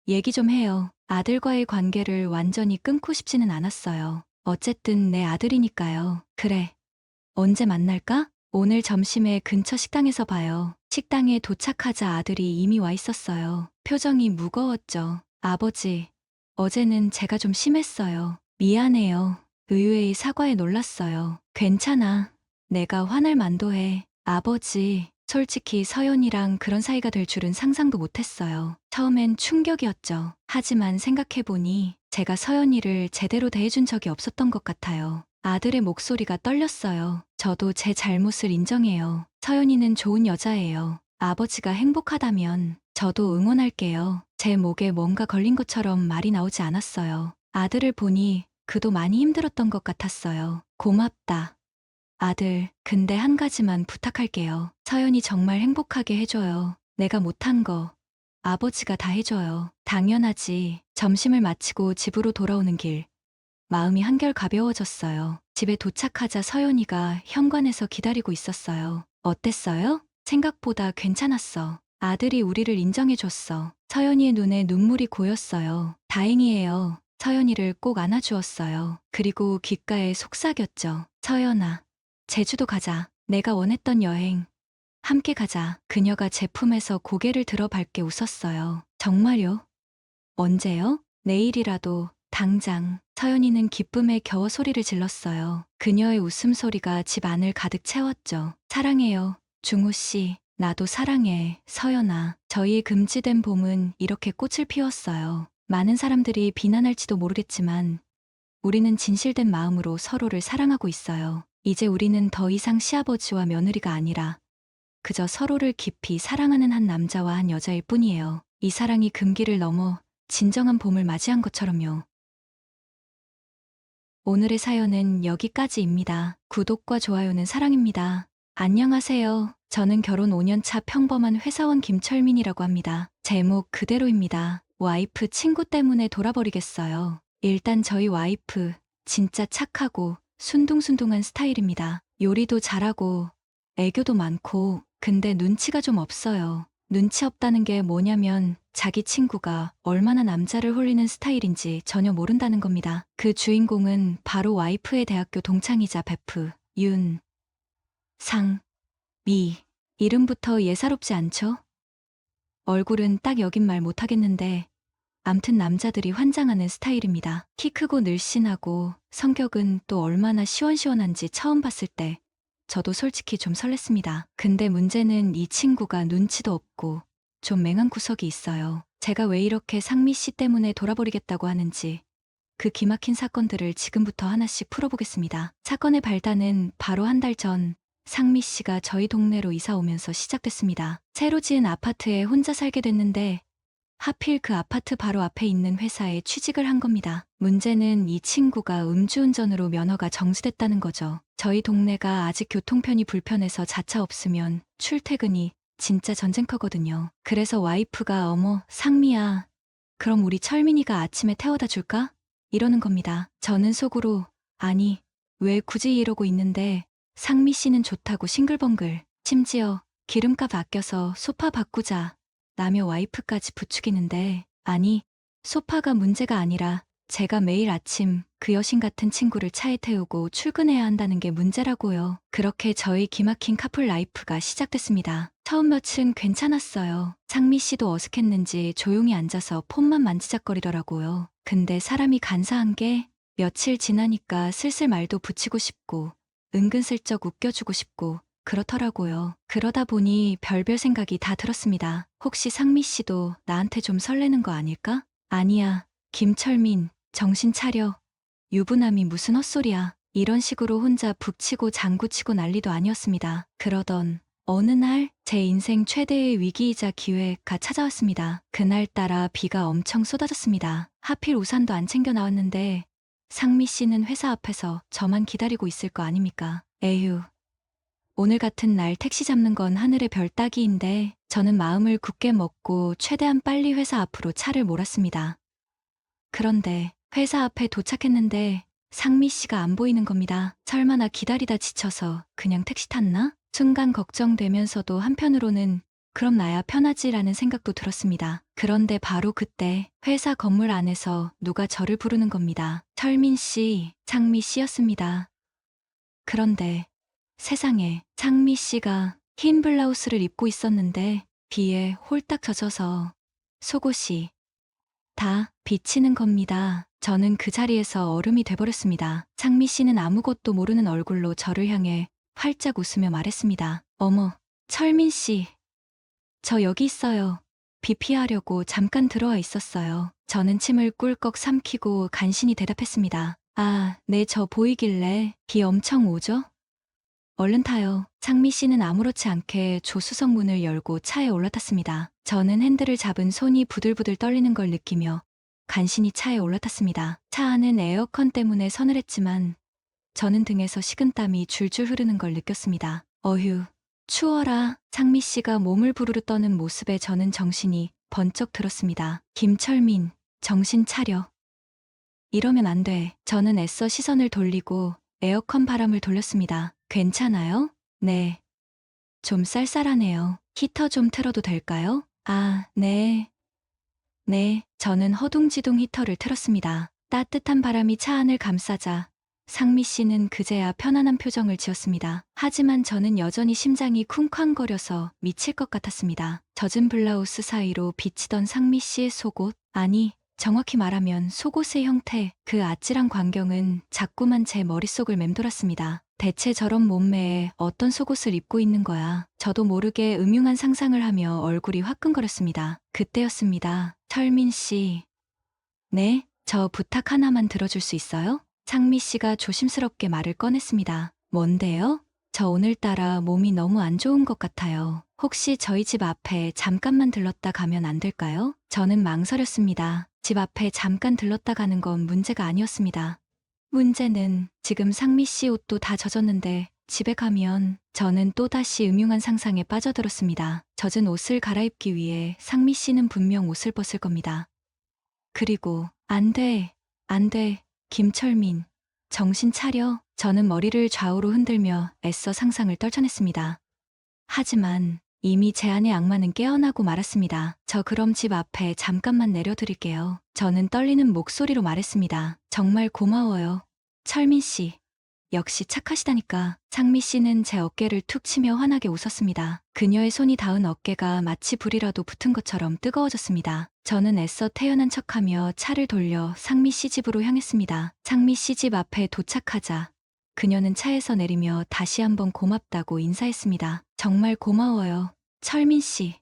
얘기 좀 해요. 아들과의 관계를 완전히 끊고 싶지는 않았어요. 어쨌든 내 아들이니까요. 그래. 언제 만날까? 오늘 점심에 근처 식당에서 봐요. 식당에 도착하자 아들이 이미 와 있었어요. 표정이 무거웠죠. 아버지, 어제는 제가 좀 심했어요. 미안해요. 의외의 사과에 놀랐어요. 괜찮아. 내가 화날 만도 해. 아버지, 솔직히 서연이랑 그런 사이가 될 줄은 상상도 못했어요. 처음엔 충격이었죠. 하지만 생각해보니 제가 서연이를 제대로 대해준 적이 없었던 것 같아요. 아들의 목소리가 떨렸어요. 저도 제 잘못을 인정해요. 서연이는 좋은 여자예요. 아버지가 행복하다면 저도 응원할게요. 제 목에 뭔가 걸린 것처럼 말이 나오지 않았어요. 아들을 보니 그도 많이 힘들었던 것 같았어요. 고맙다. 아들, 근데 한 가지만 부탁할게요. 서연이 정말 행복하게 해줘요. 내가 못한 거 아버지가 다 해줘요. 당연하지. 점심을 마치고 집으로 돌아오는 길. 마음이 한결 가벼워졌어요. 집에 도착하자 서연이가 현관에서 기다리고 있었어요. 어땠어요? 생각보다 괜찮았어. 아들이 우리를 인정해줬어. 서연이의 눈에 눈물이 고였어요. 다행이에요. 서연이를 꼭 안아주었어요. 그리고 귓가에 속삭였죠. 서연아, 제주도 가자. 내가 원했던 여행. 함께 가자. 그녀가 제 품에서 고개를 들어 밝게 웃었어요. 정말요? 언제요? 내일이라도, 당장. 서연이는 기쁨에 겨워 소리를 질렀어요. 그녀의 웃음소리가 집 안을 가득 채웠죠. 사랑해요, 중호 씨. 나도 사랑해, 서연아. 저희의 금지된 봄은 이렇게 꽃을 피웠어요. 많은 사람들이 비난할지도 모르겠지만 우리는 진실된 마음으로 서로를 사랑하고 있어요. 이제 우리는 더 이상 시아버지와 며느리가 아니라 그저 서로를 깊이 사랑하는 한 남자와 한 여자일 뿐이에요. 이 사랑이 금기를 넘어 진정한 봄을 맞이한 것처럼요. 오늘의 사연은 여기까지입니다. 구독과 좋아요는 사랑입니다. 안녕하세요. 저는 결혼 5년차 평범한 회사원 김철민이라고 합니다. 제목 그대로입니다. 와이프 친구 때문에 돌아버리겠어요. 일단 저희 와이프 진짜 착하고 순둥순둥한 스타일입니다. 요리도 잘하고 애교도 많고 근데 눈치가 좀 없어요. 눈치 없다는 게 뭐냐면 자기 친구가 얼마나 남자를 홀리는 스타일인지 전혀 모른다는 겁니다. 그 주인공은 바로 와이프의 대학교 동창이자 베프, 윤, 상, 미. 이름부터 예사롭지 않죠? 얼굴은 딱 여긴 말 못하겠는데 암튼 남자들이 환장하는 스타일입니다. 키 크고 늘씬하고 성격은 또 얼마나 시원시원한지 처음 봤을 때 저도 솔직히 좀 설렜습니다. 근데 문제는 이 친구가 눈치도 없고 좀 맹한 구석이 있어요. 제가 왜 이렇게 상미 씨 때문에 돌아버리겠다고 하는지 그 기막힌 사건들을 지금부터 하나씩 풀어보겠습니다. 사건의 발단은 바로 한 달 전 상미 씨가 저희 동네로 이사 오면서 시작됐습니다. 새로 지은 아파트에 혼자 살게 됐는데 하필 그 아파트 바로 앞에 있는 회사에 취직을 한 겁니다. 문제는 이 친구가 음주운전으로 면허가 정지됐다는 거죠. 저희 동네가 아직 교통편이 불편해서 자차 없으면 출퇴근이 진짜 전쟁터거든요. 그래서 와이프가 어머 상미야 그럼 우리 철민이가 아침에 태워다 줄까? 이러는 겁니다. 저는 속으로 아니 왜 굳이 이러고 있는데 상미 씨는 좋다고 싱글벙글 심지어 기름값 아껴서 소파 바꾸자 라며 와이프까지 부추기는데 아니 소파가 문제가 아니라 제가 매일 아침 그 여신 같은 친구를 차에 태우고 출근해야 한다는 게 문제라고요. 그렇게 저희 기막힌 카풀 라이프가 시작됐습니다. 처음 며칠은 괜찮았어요. 상미 씨도 어색했는지 조용히 앉아서 폰만 만지작거리더라고요. 근데 사람이 간사한 게 며칠 지나니까 슬슬 말도 붙이고 싶고 은근슬쩍 웃겨주고 싶고 그렇더라고요. 그러다 보니 별별 생각이 다 들었습니다. 혹시 상미 씨도 나한테 좀 설레는 거 아닐까? 아니야. 김철민, 정신 차려. 유부남이 무슨 헛소리야. 이런 식으로 혼자 북치고 장구치고 난리도 아니었습니다. 그러던 어느 날 제 인생 최대의 위기이자 기회가 찾아왔습니다. 그날따라 비가 엄청 쏟아졌습니다. 하필 우산도 안 챙겨 나왔는데 상미 씨는 회사 앞에서 저만 기다리고 있을 거 아닙니까? 에휴. 오늘 같은 날 택시 잡는 건 하늘의 별 따기인데 저는 마음을 굳게 먹고 최대한 빨리 회사 앞으로 차를 몰았습니다. 그런데 회사 앞에 도착했는데 상미 씨가 안 보이는 겁니다. 설마 나 기다리다 지쳐서 그냥 택시 탔나? 순간 걱정되면서도 한편으로는 그럼 나야 편하지라는 생각도 들었습니다. 그런데 바로 그때 회사 건물 안에서 누가 저를 부르는 겁니다. 철민 씨, 상미 씨였습니다. 그런데 세상에 상미 씨가 흰 블라우스를 입고 있었는데 비에 홀딱 젖어서 속옷이 다 비치는 겁니다. 저는 그 자리에서 얼음이 돼버렸습니다. 상미 씨는 아무것도 모르는 얼굴로 저를 향해 활짝 웃으며 말했습니다. 어머, 철민 씨. 저 여기 있어요. 비 피하려고 잠깐 들어와 있었어요. 저는 침을 꿀꺽 삼키고 간신히 대답했습니다. 아, 네, 저 보이길래 비 엄청 오죠? 얼른 타요. 상미 씨는 아무렇지 않게 조수석 문을 열고 차에 올라탔습니다. 저는 핸들을 잡은 손이 부들부들 떨리는 걸 느끼며 간신히 차에 올라탔습니다. 차 안은 에어컨 때문에 서늘했지만 저는 등에서 식은땀이 줄줄 흐르는 걸 느꼈습니다. 어휴, 추워라. 상미 씨가 몸을 부르르 떠는 모습에 저는 정신이 번쩍 들었습니다. 김철민, 정신 차려. 이러면 안 돼. 저는 애써 시선을 돌리고 에어컨 바람을 돌렸습니다. 괜찮아요? 네. 좀 쌀쌀하네요. 히터 좀 틀어도 될까요? 아, 네. 네. 저는 허둥지둥 히터를 틀었습니다. 따뜻한 바람이 차 안을 감싸자 상미 씨는 그제야 편안한 표정을 지었습니다. 하지만 저는 여전히 심장이 쿵쾅거려서 미칠 것 같았습니다. 젖은 블라우스 사이로 비치던 상미 씨의 속옷, 아니, 정확히 말하면 속옷의 형태, 그 아찔한 광경은 자꾸만 제 머릿속을 맴돌았습니다. 대체 저런 몸매에 어떤 속옷을 입고 있는 거야. 저도 모르게 음흉한 상상을 하며 얼굴이 화끈거렸습니다. 그때였습니다. 철민 씨. 네? 저 부탁 하나만 들어줄 수 있어요? 상미 씨가 조심스럽게 말을 꺼냈습니다. 뭔데요? 저 오늘따라 몸이 너무 안 좋은 것 같아요. 혹시 저희 집 앞에 잠깐만 들렀다 가면 안 될까요? 저는 망설였습니다. 집 앞에 잠깐 들렀다 가는 건 문제가 아니었습니다. 문제는 지금 상미 씨 옷도 다 젖었는데 집에 가면 저는 또다시 음흉한 상상에 빠져들었습니다. 젖은 옷을 갈아입기 위해 상미 씨는 분명 옷을 벗을 겁니다. 그리고 안 돼, 안 돼, 김철민. 정신 차려. 저는 머리를 좌우로 흔들며 애써 상상을 떨쳐냈습니다. 하지만 이미 제 안의 악마는 깨어나고 말았습니다. 저 그럼 집 앞에 잠깐만 내려드릴게요. 저는 떨리는 목소리로 말했습니다. 정말 고마워요. 철민 씨. 역시 착하시다니까. 상미 씨는 제 어깨를 툭 치며 환하게 웃었습니다. 그녀의 손이 닿은 어깨가 마치 불이라도 붙은 것처럼 뜨거워졌습니다. 저는 애써 태연한 척하며 차를 돌려 상미 씨 집으로 향했습니다. 상미 씨 집 앞에 도착하자 그녀는 차에서 내리며 다시 한번 고맙다고 인사했습니다. 정말 고마워요. 철민 씨.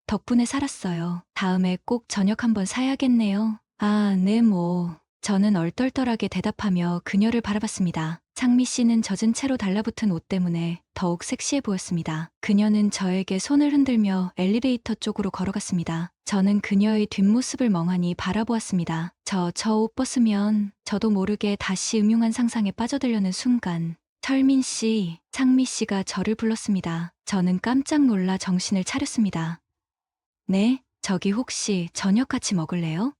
덕분에 살았어요. 다음에 꼭 저녁 한번 사야겠네요. 아, 네 뭐. 저는 얼떨떨하게 대답하며 그녀를 바라봤습니다. 상미 씨는 젖은 채로 달라붙은 옷 때문에 더욱 섹시해 보였습니다. 그녀는 저에게 손을 흔들며 엘리베이터 쪽으로 걸어갔습니다. 저는 그녀의 뒷모습을 멍하니 바라보았습니다. 저 옷 벗으면 저도 모르게 다시 음흉한 상상에 빠져들려는 순간 철민 씨, 상미 씨가 저를 불렀습니다. 저는 깜짝 놀라 정신을 차렸습니다. 네, 저기 혹시 저녁 같이 먹을래요?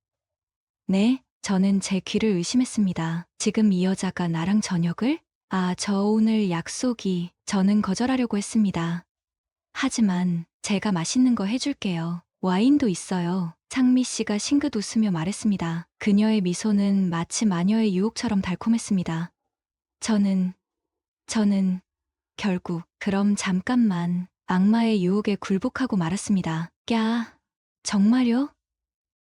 네, 저는 제 귀를 의심했습니다. 지금 이 여자가 나랑 저녁을? 아, 저 오늘 약속이. 저는 거절하려고 했습니다. 하지만 제가 맛있는 거 해줄게요. 와인도 있어요. 상미 씨가 싱긋 웃으며 말했습니다. 그녀의 미소는 마치 마녀의 유혹처럼 달콤했습니다. 저는 결국 그럼 잠깐만 악마의 유혹에 굴복하고 말았습니다. 꺄, 정말요?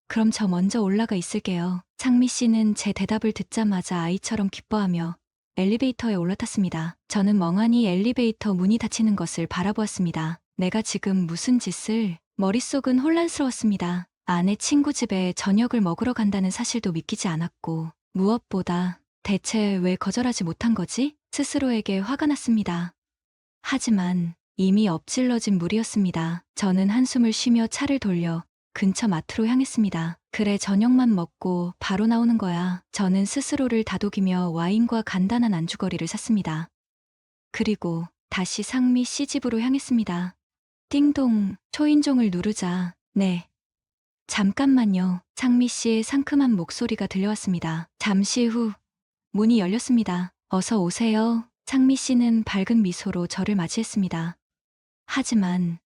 그럼 저 먼저 올라가 있을게요. 상미 씨는 제 대답을 듣자마자 아이처럼 기뻐하며 엘리베이터에 올라탔습니다. 저는 멍하니 엘리베이터 문이 닫히는 것을 바라보았습니다. 내가 지금 무슨 짓을... 머릿속은 혼란스러웠습니다. 아내 친구 집에 저녁을 먹으러 간다는 사실도 믿기지 않았고 무엇보다 대체 왜 거절하지 못한 거지? 스스로에게 화가 났습니다. 하지만 이미 엎질러진 물이었습니다. 저는 한숨을 쉬며 차를 돌려 근처 마트로 향했습니다. 그래, 저녁만 먹고 바로 나오는 거야. 저는 스스로를 다독이며 와인과 간단한 안주거리를 샀습니다. 그리고 다시 상미 씨 집으로 향했습니다. 띵동, 초인종을 누르자. 네. 잠깐만요. 상미 씨의 상큼한 목소리가 들려왔습니다. 잠시 후 문이 열렸습니다. 어서 오세요. 상미 씨는 밝은 미소로 저를 맞이했습니다. 하지만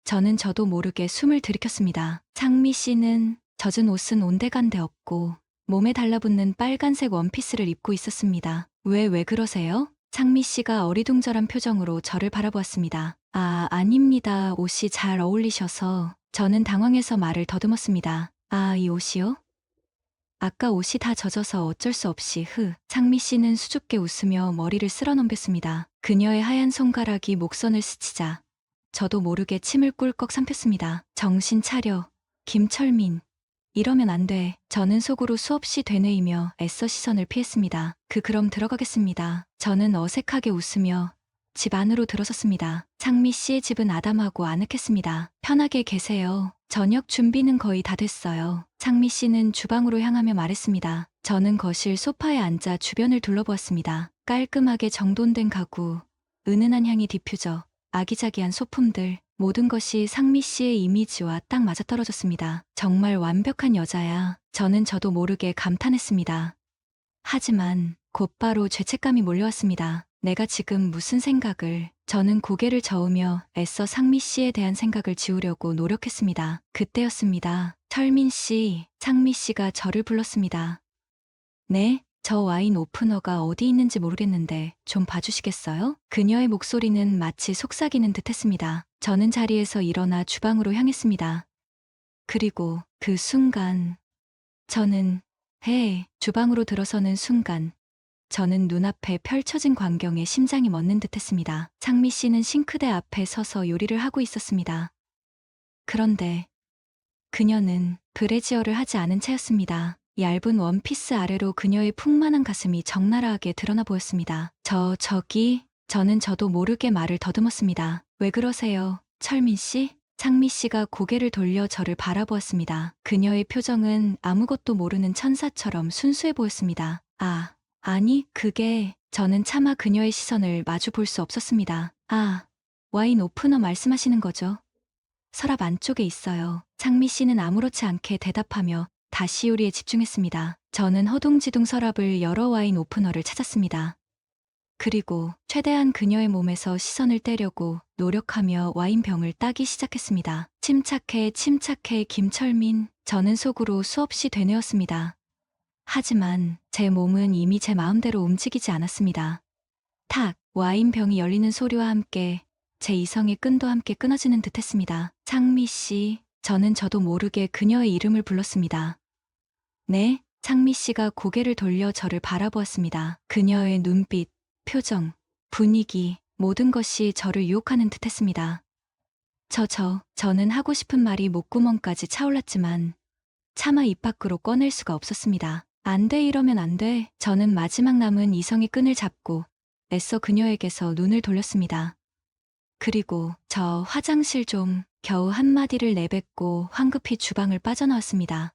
저는 저도 모르게 숨을 들이켰습니다. 상미 씨는 젖은 옷은 온데간데 없고 몸에 달라붙는 빨간색 원피스를 입고 있었습니다. 왜 그러세요? 상미 씨가 어리둥절한 표정으로 저를 바라보았습니다. 아, 아닙니다. 옷이 잘 어울리셔서. 저는 당황해서 말을 더듬었습니다. 아, 이 옷이요? 아까 옷이 다 젖어서 어쩔 수 없이 상미 씨는 수줍게 웃으며 머리를 쓸어 넘겼습니다. 그녀의 하얀 손가락이 목선을 스치자 저도 모르게 침을 꿀꺽 삼켰습니다. 정신 차려. 김철민. 이러면 안 돼. 저는 속으로 수없이 되뇌이며 애써 시선을 피했습니다. 그럼 들어가겠습니다. 저는 어색하게 웃으며 집 안으로 들어섰습니다. 상미 씨의 집은 아담하고 아늑했습니다. 편하게 계세요. 저녁 준비는 거의 다 됐어요. 상미 씨는 주방으로 향하며 말했습니다. 저는 거실 소파에 앉아 주변을 둘러보았습니다. 깔끔하게 정돈된 가구, 은은한 향이 디퓨저, 아기자기한 소품들, 모든 것이 상미 씨의 이미지와 딱 맞아떨어졌습니다. 정말 완벽한 여자야. 저도 모르게 감탄했습니다. 하지만 곧바로 죄책감이 몰려왔습니다. 내가 지금 무슨 생각을... 저는 고개를 저으며 애써 상미 씨에 대한 생각을 지우려고 노력했습니다. 그때였습니다. 철민 씨, 상미 씨가 저를 불렀습니다. 네? 저 와인 오프너가 어디 있는지 모르겠는데 좀 봐주시겠어요? 그녀의 목소리는 마치 속삭이는 듯했습니다. 저는 자리에서 일어나 주방으로 향했습니다. 그리고 그 순간 저는 주방으로 들어서는 순간 저는 눈앞에 펼쳐진 광경에 심장이 멎는 듯했습니다. 상미 씨는 싱크대 앞에 서서 요리를 하고 있었습니다. 그런데 그녀는 브래지어를 하지 않은 채였습니다. 얇은 원피스 아래로 그녀의 풍만한 가슴이 적나라하게 드러나 보였습니다. 저기 저는 저도 모르게 말을 더듬었습니다. 왜 그러세요, 철민 씨? 상미 씨가 고개를 돌려 저를 바라보았습니다. 그녀의 표정은 아무것도 모르는 천사처럼 순수해 보였습니다. 아니, 저는 차마 그녀의 시선을 마주 볼 수 없었습니다. 와인 오프너 말씀하시는 거죠? 서랍 안쪽에 있어요. 상미 씨는 아무렇지 않게 대답하며 다시 요리에 집중했습니다. 저는 허둥지둥 서랍을 열어 와인 오프너를 찾았습니다. 그리고 최대한 그녀의 몸에서 시선을 떼려고 노력하며 와인병을 따기 시작했습니다. 침착해, 침착해, 김철민. 저는 속으로 수없이 되뇌었습니다. 하지만 제 몸은 이미 제 마음대로 움직이지 않았습니다. 탁! 와인병이 열리는 소리와 함께 제 이성의 끈도 함께 끊어지는 듯 했습니다. 상미 씨. 저는 저도 모르게 그녀의 이름을 불렀습니다. 네? 상미 씨가 고개를 돌려 저를 바라보았습니다. 그녀의 눈빛, 표정, 분위기, 모든 것이 저를 유혹하는 듯 했습니다. 저는 하고 싶은 말이 목구멍까지 차올랐지만 차마 입 밖으로 꺼낼 수가 없었습니다. 안 돼, 이러면 안 돼. 저는 마지막 남은 이성의 끈을 잡고 애써 그녀에게서 눈을 돌렸습니다. 그리고 저 화장실 좀 겨우 한마디를 내뱉고 황급히 주방을 빠져나왔습니다.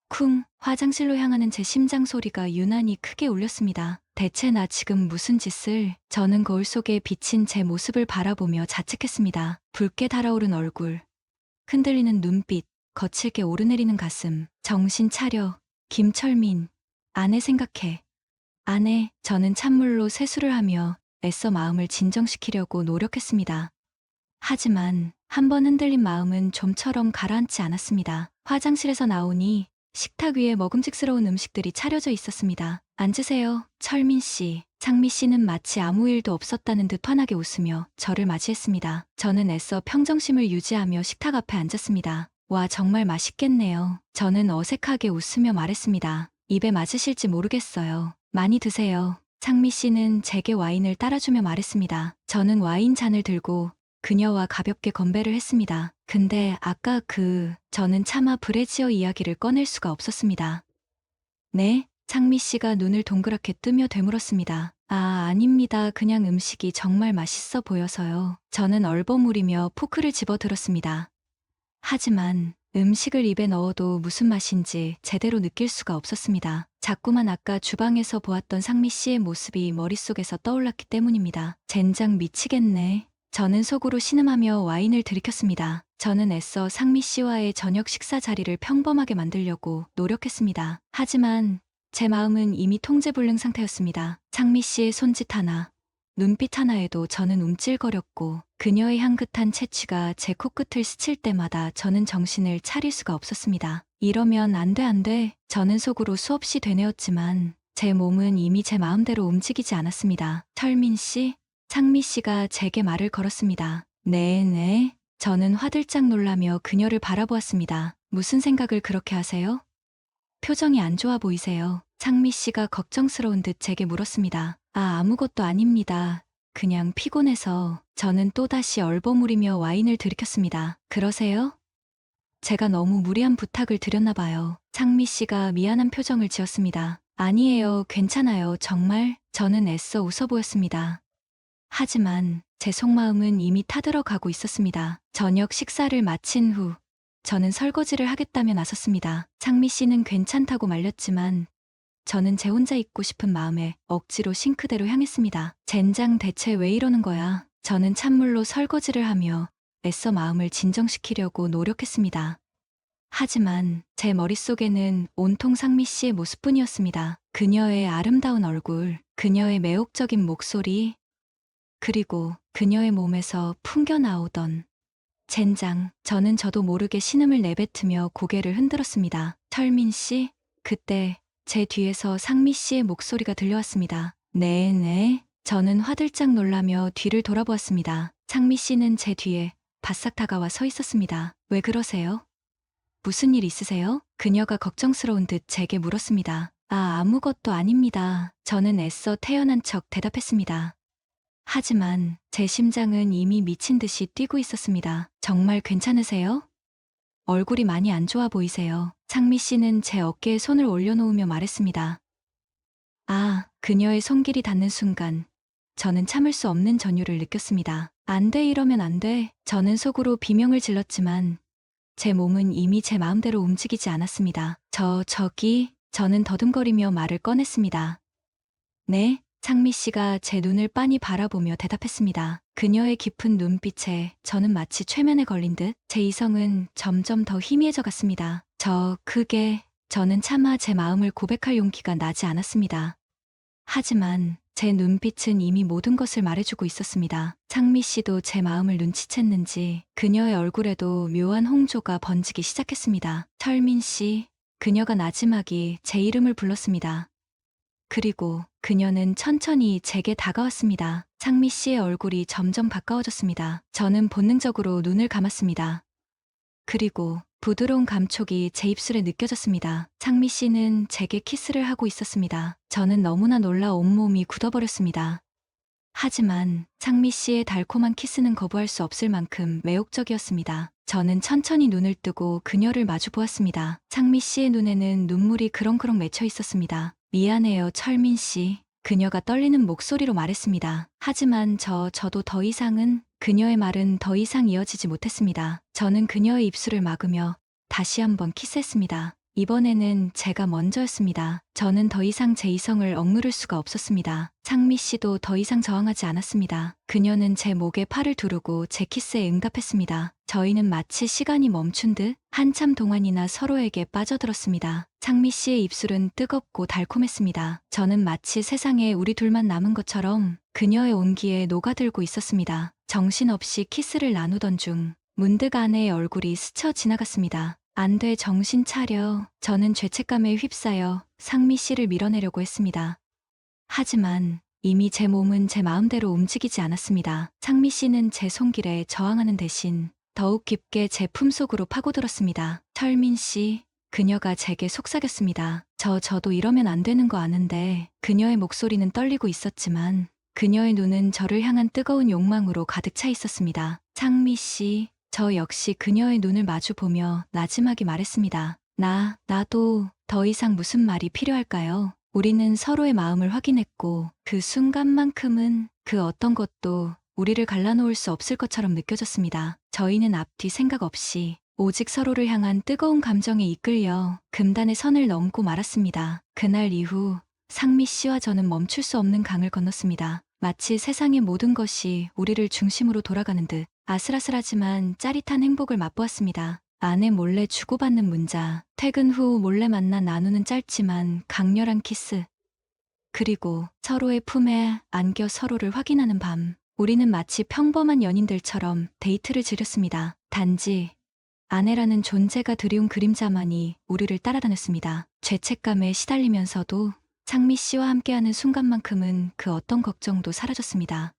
쿵. 화장실로 향하는 제 심장 소리가 유난히 크게 울렸습니다. 대체 나 지금 무슨 짓을? 저는 거울 속에 비친 제 모습을 바라보며 자책했습니다. 붉게 달아오른 얼굴, 흔들리는 눈빛, 거칠게 오르내리는 가슴. 정신 차려. 김철민. 아내 생각해. 아내. 저는 찬물로 세수를 하며 애써 마음을 진정시키려고 노력했습니다. 하지만 한 번 흔들린 마음은 좀처럼 가라앉지 않았습니다. 화장실에서 나오니 식탁 위에 먹음직스러운 음식들이 차려져 있었습니다. 앉으세요, 철민 씨. 상미 씨는 마치 아무 일도 없었다는 듯 환하게 웃으며 저를 맞이했습니다. 저는 애써 평정심을 유지하며 식탁 앞에 앉았습니다. 와, 정말 맛있겠네요. 저는 어색하게 웃으며 말했습니다. 입에 맞으실지 모르겠어요. 많이 드세요. 상미 씨는 제게 와인을 따라주며 말했습니다. 저는 와인 잔을 들고 그녀와 가볍게 건배를 했습니다. 근데 아까 저는 차마 브래지어 이야기를 꺼낼 수가 없었습니다. 네? 상미 씨가 눈을 동그랗게 뜨며 되물었습니다. 아닙니다. 그냥 음식이 정말 맛있어 보여서요. 저는 얼버무리며 포크를 집어들었습니다. 하지만 음식을 입에 넣어도 무슨 맛인지 제대로 느낄 수가 없었습니다. 자꾸만 아까 주방에서 보았던 상미 씨의 모습이 머릿속에서 떠올랐기 때문입니다. 젠장 미치겠네. 저는 속으로 신음하며 와인을 들이켰습니다. 저는 애써 상미 씨와의 저녁 식사 자리를 평범하게 만들려고 노력했습니다. 하지만 제 마음은 이미 통제불능 상태였습니다. 상미 씨의 손짓 하나, 눈빛 하나에도 저는 움찔거렸고 그녀의 향긋한 채취가 제 코끝을 스칠 때마다 저는 정신을 차릴 수가 없었습니다. 이러면 안 돼. 저는 속으로 수없이 되뇌었지만 제 몸은 이미 제 마음대로 움직이지 않았습니다. 철민 씨? 상미 씨가 제게 말을 걸었습니다. 네. 저는 화들짝 놀라며 그녀를 바라보았습니다. 무슨 생각을 그렇게 하세요? 표정이 안 좋아 보이세요. 상미 씨가 걱정스러운 듯 제게 물었습니다. 아무것도 아닙니다. 그냥 피곤해서. 저는 또다시 얼버무리며 와인을 들이켰습니다. 그러세요? 제가 너무 무리한 부탁을 드렸나 봐요. 상미 씨가 미안한 표정을 지었습니다. 아니에요, 괜찮아요, 정말. 저는 애써 웃어 보였습니다. 하지만 제 속마음은 이미 타들어가고 있었습니다. 저녁 식사를 마친 후 저는 설거지를 하겠다며 나섰습니다. 상미 씨는 괜찮다고 말렸지만 저는 제 혼자 있고 싶은 마음에 억지로 싱크대로 향했습니다. 젠장, 대체 왜 이러는 거야? 저는 찬물로 설거지를 하며 애써 마음을 진정시키려고 노력했습니다. 하지만 제 머릿속에는 온통 상미 씨의 모습뿐이었습니다. 그녀의 아름다운 얼굴, 그녀의 매혹적인 목소리, 그리고 그녀의 몸에서 풍겨나오던 젠장. 저는 저도 모르게 신음을 내뱉으며 고개를 흔들었습니다. 철민 씨? 그때 제 뒤에서 상미 씨의 목소리가 들려왔습니다. 네. 저는 화들짝 놀라며 뒤를 돌아보았습니다. 상미 씨는 제 뒤에 바싹 다가와 서 있었습니다. 왜 그러세요? 무슨 일 있으세요? 그녀가 걱정스러운 듯 제게 물었습니다. 아무것도 아닙니다. 저는 애써 태연한 척 대답했습니다. 하지만 제 심장은 이미 미친 듯이 뛰고 있었습니다. 정말 괜찮으세요? 얼굴이 많이 안 좋아 보이세요. 상미 씨는 제 어깨에 손을 올려놓으며 말했습니다. 그녀의 손길이 닿는 순간 저는 참을 수 없는 전율을 느꼈습니다. 안 돼, 이러면 안 돼. 저는 속으로 비명을 질렀지만 제 몸은 이미 제 마음대로 움직이지 않았습니다. 저는 더듬거리며 말을 꺼냈습니다. 네, 창미 씨가 제 눈을 빤히 바라보며 대답했습니다. 그녀의 깊은 눈빛에 저는 마치 최면에 걸린 듯 제 이성은 점점 더 희미해져 갔습니다. 저는 차마 제 마음을 고백할 용기가 나지 않았습니다. 하지만 제 눈빛은 이미 모든 것을 말해주고 있었습니다. 창미 씨도 제 마음을 눈치챘는지 그녀의 얼굴에도 묘한 홍조가 번지기 시작했습니다. 철민 씨, 그녀가 나지막이 제 이름을 불렀습니다. 그리고 그녀는 천천히 제게 다가왔습니다. 창미 씨의 얼굴이 점점 가까워졌습니다. 저는 본능적으로 눈을 감았습니다. 그리고 부드러운 감촉이 제 입술에 느껴졌습니다. 창미 씨는 제게 키스를 하고 있었습니다. 저는 너무나 놀라 온몸이 굳어버렸습니다. 하지만 창미 씨의 달콤한 키스는 거부할 수 없을 만큼 매혹적이었습니다. 저는 천천히 눈을 뜨고 그녀를 마주 보았습니다. 창미 씨의 눈에는 눈물이 그렁그렁 맺혀 있었습니다. 미안해요, 철민 씨. 그녀가 떨리는 목소리로 말했습니다. 하지만 저도 그녀의 말은 더 이상 이어지지 못했습니다. 저는 그녀의 입술을 막으며 다시 한번 키스했습니다. 이번에는 제가 먼저였습니다. 저는 더 이상 제 이성을 억누를 수가 없었습니다. 창미 씨도 더 이상 저항하지 않았습니다. 그녀는 제 목에 팔을 두르고 제 키스에 응답했습니다. 저희는 마치 시간이 멈춘 듯 한참 동안이나 서로에게 빠져들었습니다. 창미 씨의 입술은 뜨겁고 달콤했습니다. 저는 마치 세상에 우리 둘만 남은 것처럼 그녀의 온기에 녹아들고 있었습니다. 정신없이 키스를 나누던 중 문득 아내의 얼굴이 스쳐 지나갔습니다. 안 돼, 정신 차려. 저는 죄책감에 휩싸여 상미 씨를 밀어내려고 했습니다. 하지만 이미 제 몸은 제 마음대로 움직이지 않았습니다. 상미 씨는 제 손길에 저항하는 대신 더욱 깊게 제 품속으로 파고들었습니다. 철민 씨, 그녀가 제게 속삭였습니다. 저도 이러면 안 되는 거 아는데. 그녀의 목소리는 떨리고 있었지만 그녀의 눈은 저를 향한 뜨거운 욕망으로 가득 차 있었습니다. 상미 씨, 저 역시 그녀의 눈을 마주보며 나지막이 말했습니다. 나도 더 이상 무슨 말이 필요할까요? 우리는 서로의 마음을 확인했고 그 순간만큼은 그 어떤 것도 우리를 갈라놓을 수 없을 것처럼 느껴졌습니다. 저희는 앞뒤 생각 없이 오직 서로를 향한 뜨거운 감정에 이끌려 금단의 선을 넘고 말았습니다. 그날 이후 상미 씨와 저는 멈출 수 없는 강을 건넜습니다. 마치 세상의 모든 것이 우리를 중심으로 돌아가는 듯 아슬아슬하지만 짜릿한 행복을 맛보았습니다. 아내 몰래 주고받는 문자, 퇴근 후 몰래 만나 나누는 짧지만 강렬한 키스, 그리고 서로의 품에 안겨 서로를 확인하는 밤. 우리는 마치 평범한 연인들처럼 데이트를 즐겼습니다. 단지 아내라는 존재가 드리운 그림자만이 우리를 따라다녔습니다. 죄책감에 시달리면서도 상미 씨와 함께하는 순간만큼은 그 어떤 걱정도 사라졌습니다.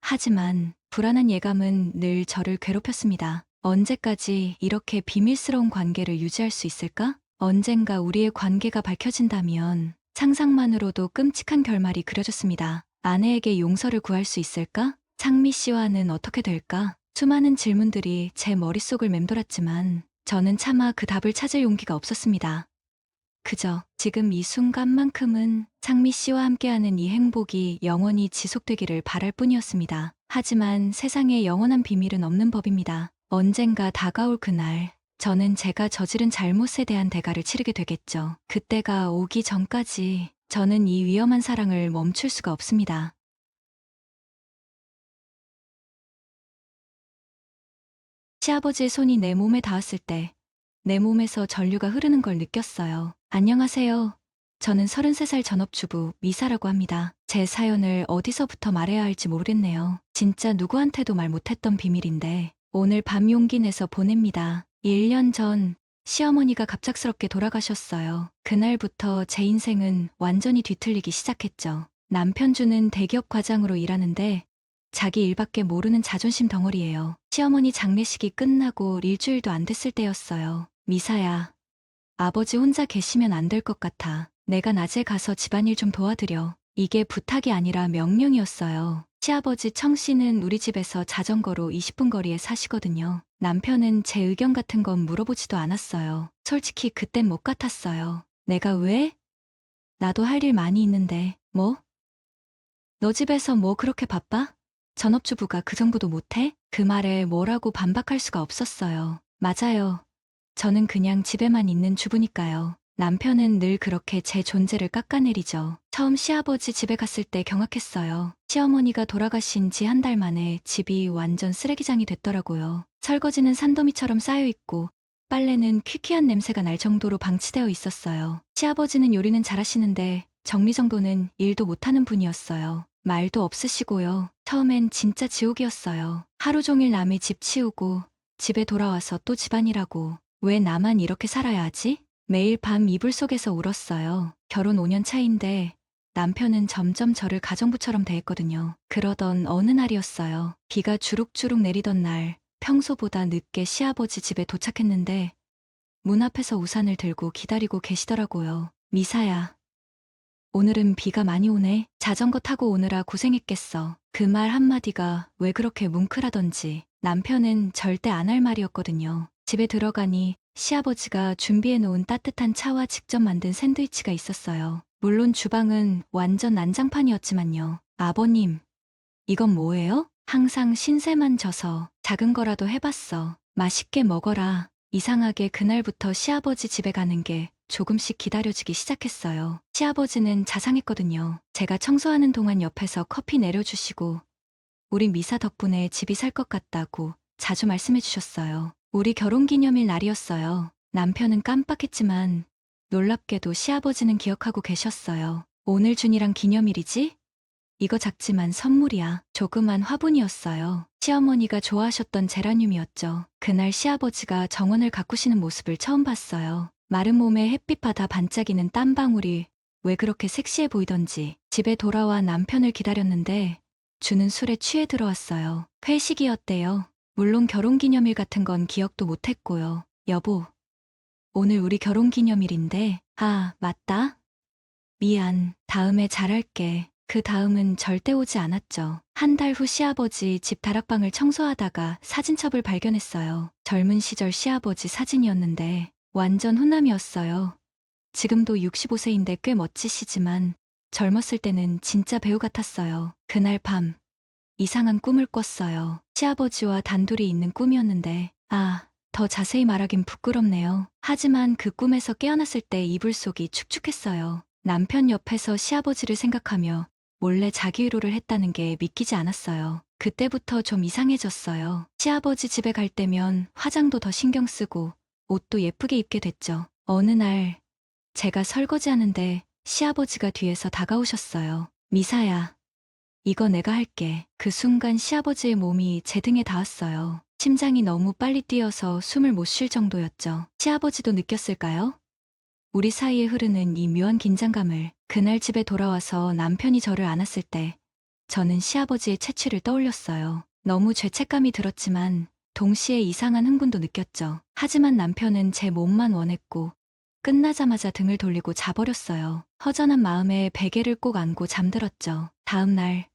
하지만 불안한 예감은 늘 저를 괴롭혔습니다. 언제까지 이렇게 비밀스러운 관계를 유지할 수 있을까? 언젠가 우리의 관계가 밝혀진다면 상상만으로도 끔찍한 결말이 그려졌습니다. 아내에게 용서를 구할 수 있을까? 상미 씨와는 어떻게 될까? 수많은 질문들이 제 머릿속을 맴돌았지만 저는 차마 그 답을 찾을 용기가 없었습니다. 그저 지금 이 순간만큼은 상미 씨와 함께하는 이 행복이 영원히 지속되기를 바랄 뿐이었습니다. 하지만 세상에 영원한 비밀은 없는 법입니다. 언젠가 다가올 그날, 저는 제가 저지른 잘못에 대한 대가를 치르게 되겠죠. 그때가 오기 전까지 저는 이 위험한 사랑을 멈출 수가 없습니다. 시아버지의 손이 내 몸에 닿았을 때 내 몸에서 전류가 흐르는 걸 느꼈어요. 안녕하세요. 저는 33살 전업주부 미사라고 합니다. 제 사연을 어디서부터 말해야 할지 모르겠네요. 진짜 누구한테도 말 못했던 비밀인데 오늘 밤 용기 내서 보냅니다. 1년 전 시어머니가 갑작스럽게 돌아가셨어요. 그날부터 제 인생은 완전히 뒤틀리기 시작했죠. 남편 주는 대기업 과장으로 일하는데 자기 일밖에 모르는 자존심 덩어리예요. 시어머니 장례식이 끝나고 일주일도 안 됐을 때였어요. 미사야, 아버지 혼자 계시면 안 될 것 같아. 내가 낮에 가서 집안일 좀 도와드려. 이게 부탁이 아니라 명령이었어요. 시아버지 청 씨는 우리 집에서 자전거로 20분 거리에 사시거든요. 남편은 제 의견 같은 건 물어보지도 않았어요. 솔직히 그땐 못 같았어요. 내가 왜? 나도 할 일 많이 있는데. 뭐? 너 집에서 뭐 그렇게 바빠? 전업주부가 그 정도도 못해? 그 말에 뭐라고 반박할 수가 없었어요. 맞아요. 저는 그냥 집에만 있는 주부니까요. 남편은 늘 그렇게 제 존재를 깎아내리죠. 처음 시아버지 집에 갔을 때 경악했어요. 시어머니가 돌아가신 지 한 달 만에 집이 완전 쓰레기장이 됐더라고요. 설거지는 산더미처럼 쌓여있고 빨래는 퀴퀴한 냄새가 날 정도로 방치되어 있었어요. 시아버지는 요리는 잘하시는데 정리정돈은 일도 못하는 분이었어요. 말도 없으시고요. 처음엔 진짜 지옥이었어요. 하루 종일 남의 집 치우고 집에 돌아와서 또 집안일하고 왜 나만 이렇게 살아야 하지? 매일 밤 이불 속에서 울었어요. 결혼 5년 차인데 남편은 점점 저를 가정부처럼 대했거든요. 그러던 어느 날이었어요. 비가 주룩주룩 내리던 날 평소보다 늦게 시아버지 집에 도착했는데 문 앞에서 우산을 들고 기다리고 계시더라고요. 미사야. 오늘은 비가 많이 오네. 자전거 타고 오느라 고생했겠어. 그 말 한마디가 왜 그렇게 뭉클하던지 남편은 절대 안 할 말이었거든요. 집에 들어가니 시아버지가 준비해 놓은 따뜻한 차와 직접 만든 샌드위치가 있었어요. 물론 주방은 완전 난장판이었지만요. 아버님, 이건 뭐예요? 항상 신세만 져서 작은 거라도 해봤어. 맛있게 먹어라. 이상하게 그날부터 시아버지 집에 가는 게 조금씩 기다려지기 시작했어요. 시아버지는 자상했거든요. 제가 청소하는 동안 옆에서 커피 내려주시고 우리 미사 덕분에 집이 살 것 같다고 자주 말씀해 주셨어요. 우리 결혼기념일 날이었어요. 남편은 깜빡했지만 놀랍게도 시아버지는 기억하고 계셨어요. 오늘 준이랑 기념일이지? 이거 작지만 선물이야. 조그만 화분이었어요. 시어머니가 좋아하셨던 제라늄이었죠. 그날 시아버지가 정원을 가꾸시는 모습을 처음 봤어요. 마른 몸에 햇빛 받아 반짝이는 땀방울이 왜 그렇게 섹시해 보이던지. 집에 돌아와 남편을 기다렸는데 주는 술에 취해 들어왔어요. 회식이었대요. 물론 결혼기념일 같은 건 기억도 못했고요. 여보, 오늘 우리 결혼기념일인데. 아, 맞다. 미안. 다음에 잘할게. 그 다음은 절대 오지 않았죠. 한 달 후 시아버지 집 다락방을 청소하다가 사진첩을 발견했어요. 젊은 시절 시아버지 사진이었는데 완전 훈남이었어요. 지금도 65세인데 꽤 멋지시지만 젊었을 때는 진짜 배우 같았어요. 그날 밤 이상한 꿈을 꿨어요. 시아버지와 단둘이 있는 꿈이었는데 더 자세히 말하긴 부끄럽네요. 하지만 그 꿈에서 깨어났을 때 이불 속이 축축했어요. 남편 옆에서 시아버지를 생각하며 몰래 자기 위로를 했다는 게 믿기지 않았어요. 그때부터 좀 이상해졌어요. 시아버지 집에 갈 때면 화장도 더 신경 쓰고 옷도 예쁘게 입게 됐죠. 어느 날 제가 설거지하는데 시아버지가 뒤에서 다가오셨어요. 미사야, 이거 내가 할게. 그 순간 시아버지의 몸이 제 등에 닿았어요. 심장이 너무 빨리 뛰어서 숨을 못 쉴 정도였죠. 시아버지도 느꼈을까요? 우리 사이에 흐르는 이 묘한 긴장감을. 그날 집에 돌아와서 남편이 저를 안았을 때 저는 시아버지의 채취를 떠올렸어요. 너무 죄책감이 들었지만 동시에 이상한 흥분도 느꼈죠. 하지만 남편은 제 몸만 원했고 끝나자마자 등을 돌리고 자버렸어요. 허전한 마음에 베개를 꼭 안고 잠들었죠. 다음 날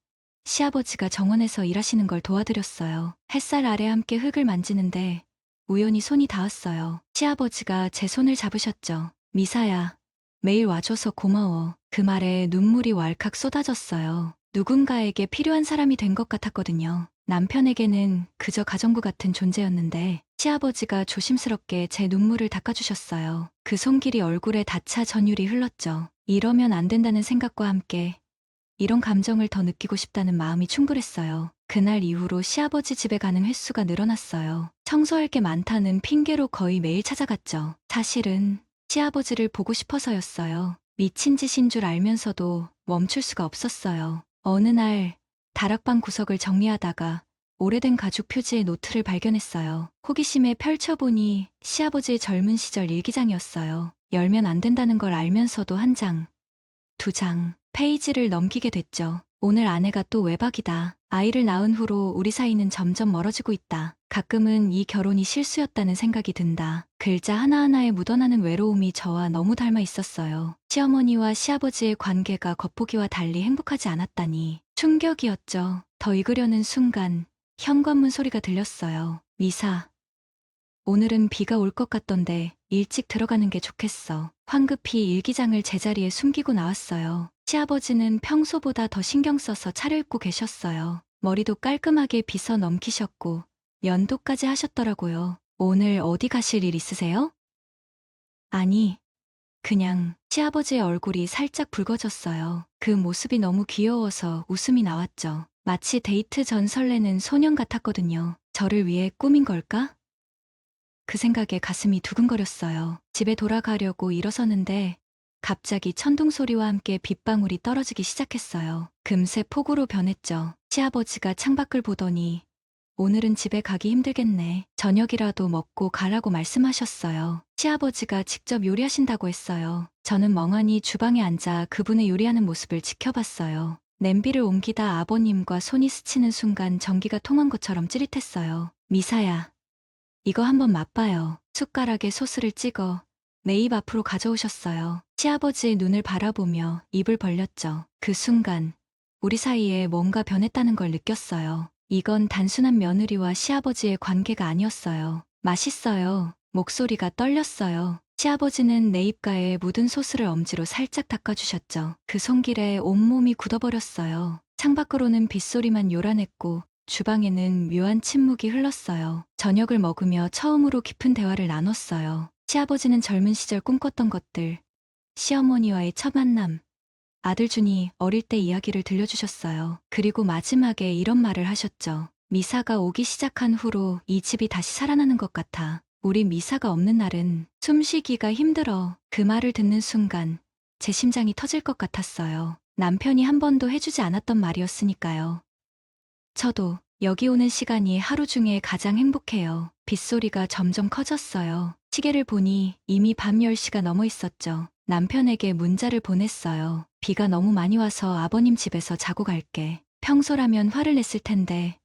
시아버지가 정원에서 일하시는 걸 도와드렸어요. 햇살 아래 함께 흙을 만지는데 우연히 손이 닿았어요. 시아버지가 제 손을 잡으셨죠. 미사야, 매일 와줘서 고마워. 그 말에 눈물이 왈칵 쏟아졌어요. 누군가에게 필요한 사람이 된 것 같았거든요. 남편에게는 그저 가정부 같은 존재였는데 시아버지가 조심스럽게 제 눈물을 닦아주셨어요. 그 손길이 얼굴에 닿자 전율이 흘렀죠. 이러면 안 된다는 생각과 함께 이런 감정을 더 느끼고 싶다는 마음이 충돌했어요. 그날 이후로 시아버지 집에 가는 횟수가 늘어났어요. 청소할 게 많다는 핑계로 거의 매일 찾아갔죠. 사실은 시아버지를 보고 싶어서였어요. 미친 짓인 줄 알면서도 멈출 수가 없었어요. 어느 날 다락방 구석을 정리하다가 오래된 가죽 표지의 노트를 발견했어요. 호기심에 펼쳐보니 시아버지의 젊은 시절 일기장이었어요. 열면 안 된다는 걸 알면서도 한 장, 두 장, 페이지를 넘기게 됐죠. 오늘 아내가 또 외박이다. 아이를 낳은 후로 우리 사이는 점점 멀어지고 있다. 가끔은 이 결혼이 실수였다는 생각이 든다. 글자 하나하나에 묻어나는 외로움이 저와 너무 닮아 있었어요. 시어머니와 시아버지의 관계가 겉보기와 달리 행복하지 않았다니 충격이었죠. 더 읽으려는 순간 현관문 소리가 들렸어요. 미사, 오늘은 비가 올 것 같던데 일찍 들어가는 게 좋겠어. 황급히 일기장을 제자리에 숨기고 나왔어요. 시아버지는 평소보다 더 신경 써서 차려입고 계셨어요. 머리도 깔끔하게 빗어 넘기셨고 면도까지 하셨더라고요. 오늘 어디 가실 일 있으세요? 아니, 그냥 시아버지의 얼굴이 살짝 붉어졌어요. 그 모습이 너무 귀여워서 웃음이 나왔죠. 마치 데이트 전 설레는 소년 같았거든요. 저를 위해 꾸민 걸까? 그 생각에 가슴이 두근거렸어요. 집에 돌아가려고 일어서는데 갑자기 천둥 소리와 함께 빗방울이 떨어지기 시작했어요. 금세 폭우로 변했죠. 시아버지가 창밖을 보더니 오늘은 집에 가기 힘들겠네. 저녁이라도 먹고 가라고 말씀하셨어요. 시아버지가 직접 요리하신다고 했어요. 저는 멍하니 주방에 앉아 그분의 요리하는 모습을 지켜봤어요. 냄비를 옮기다 아버님과 손이 스치는 순간 전기가 통한 것처럼 찌릿했어요. 미사야, 이거 한번 맛봐요. 숟가락에 소스를 찍어 내 입 앞으로 가져오셨어요. 시아버지의 눈을 바라보며 입을 벌렸죠. 그 순간 우리 사이에 뭔가 변했다는 걸 느꼈어요. 이건 단순한 며느리와 시아버지의 관계가 아니었어요. 맛있어요. 목소리가 떨렸어요. 시아버지는 내 입가에 묻은 소스를 엄지로 살짝 닦아주셨죠. 그 손길에 온몸이 굳어버렸어요. 창밖으로는 빗소리만 요란했고 주방에는 묘한 침묵이 흘렀어요. 저녁을 먹으며 처음으로 깊은 대화를 나눴어요. 시아버지는 젊은 시절 꿈꿨던 것들, 시어머니와의 첫 만남, 아들 준이 어릴 때 이야기를 들려주셨어요. 그리고 마지막에 이런 말을 하셨죠. 미사가 오기 시작한 후로 이 집이 다시 살아나는 것 같아. 우리 미사가 없는 날은 숨쉬기가 힘들어. 그 말을 듣는 순간 제 심장이 터질 것 같았어요. 남편이 한 번도 해주지 않았던 말이었으니까요. 저도 여기 오는 시간이 하루 중에 가장 행복해요. 빗소리가 점점 커졌어요. 시계를 보니 이미 밤 10시가 넘어 있었죠. 남편에게 문자를 보냈어요. 비가 너무 많이 와서 아버님 집에서 자고 갈게. 평소라면 화를 냈을 텐데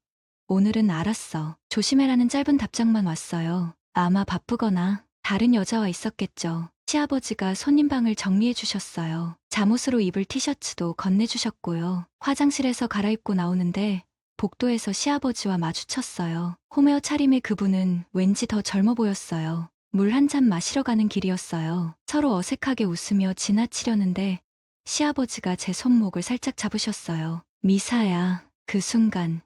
오늘은 알았어. 조심해라는 짧은 답장만 왔어요. 아마 바쁘거나 다른 여자와 있었겠죠. 시아버지가 손님방을 정리해 주셨어요. 잠옷으로 입을 티셔츠도 건네주셨고요. 화장실에서 갈아입고 나오는데 복도에서 시아버지와 마주쳤어요. 홈웨어 차림의 그분은 왠지 더 젊어 보였어요. 물 한 잔 마시러 가는 길이었어요. 서로 어색하게 웃으며 지나치려는데 시아버지가 제 손목을 살짝 잡으셨어요. 미사야. 그 순간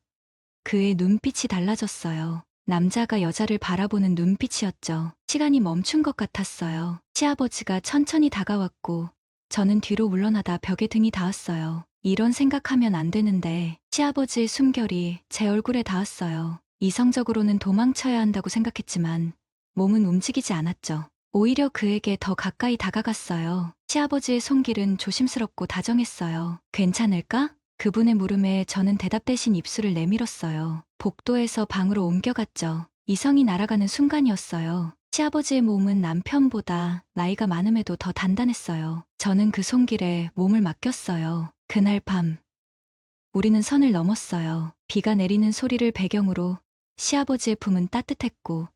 그의 눈빛이 달라졌어요. 남자가 여자를 바라보는 눈빛이었죠. 시간이 멈춘 것 같았어요. 시아버지가 천천히 다가왔고 저는 뒤로 물러나다 벽에 등이 닿았어요. 이런 생각하면 안 되는데 시아버지의 숨결이 제 얼굴에 닿았어요. 이성적으로는 도망쳐야 한다고 생각했지만 몸은 움직이지 않았죠. 오히려 그에게 더 가까이 다가갔어요. 시아버지의 손길은 조심스럽고 다정했어요. 괜찮을까? 그분의 물음에 저는 대답 대신 입술을 내밀었어요. 복도에서 방으로 옮겨갔죠. 이성이 날아가는 순간이었어요. 시아버지의 몸은 남편보다 나이가 많음에도 더 단단했어요. 저는 그 손길에 몸을 맡겼어요. 그날 밤, 우리는 선을 넘었어요. 비가 내리는 소리를 배경으로 시아버지의 품은 따뜻했고,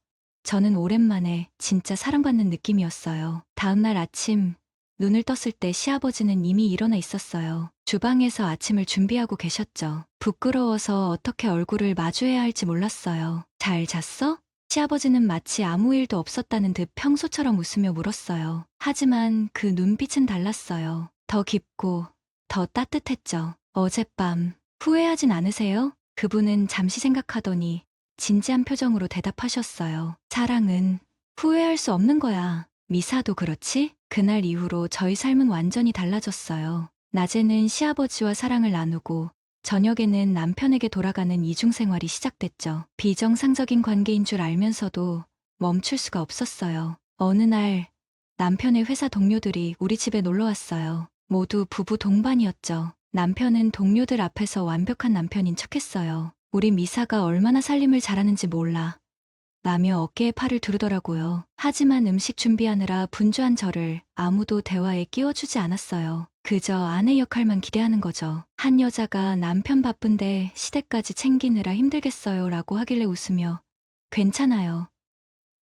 저는 오랜만에 진짜 사랑받는 느낌이었어요. 다음날 아침, 눈을 떴을 때 시아버지는 이미 일어나 있었어요. 주방에서 아침을 준비하고 계셨죠. 부끄러워서 어떻게 얼굴을 마주해야 할지 몰랐어요. 잘 잤어? 시아버지는 마치 아무 일도 없었다는 듯 평소처럼 웃으며 물었어요. 하지만 그 눈빛은 달랐어요. 더 깊고 더 따뜻했죠. 어젯밤 후회하진 않으세요? 그분은 잠시 생각하더니 진지한 표정으로 대답하셨어요. 사랑은 후회할 수 없는 거야. 미사도 그렇지? 그날 이후로 저희 삶은 완전히 달라졌어요. 낮에는 시아버지와 사랑을 나누고 저녁에는 남편에게 돌아가는 이중생활이 시작됐죠. 비정상적인 관계인 줄 알면서도 멈출 수가 없었어요. 어느 날 남편의 회사 동료들이 우리 집에 놀러 왔어요. 모두 부부 동반이었죠. 남편은 동료들 앞에서 완벽한 남편인 척했어요. 우리 미사가 얼마나 살림을 잘하는지 몰라. 라며 어깨에 팔을 두르더라고요. 하지만 음식 준비하느라 분주한 저를 아무도 대화에 끼워주지 않았어요. 그저 아내 역할만 기대하는 거죠. 한 여자가 남편 바쁜데 시댁까지 챙기느라 힘들겠어요 라고 하길래 웃으며 괜찮아요.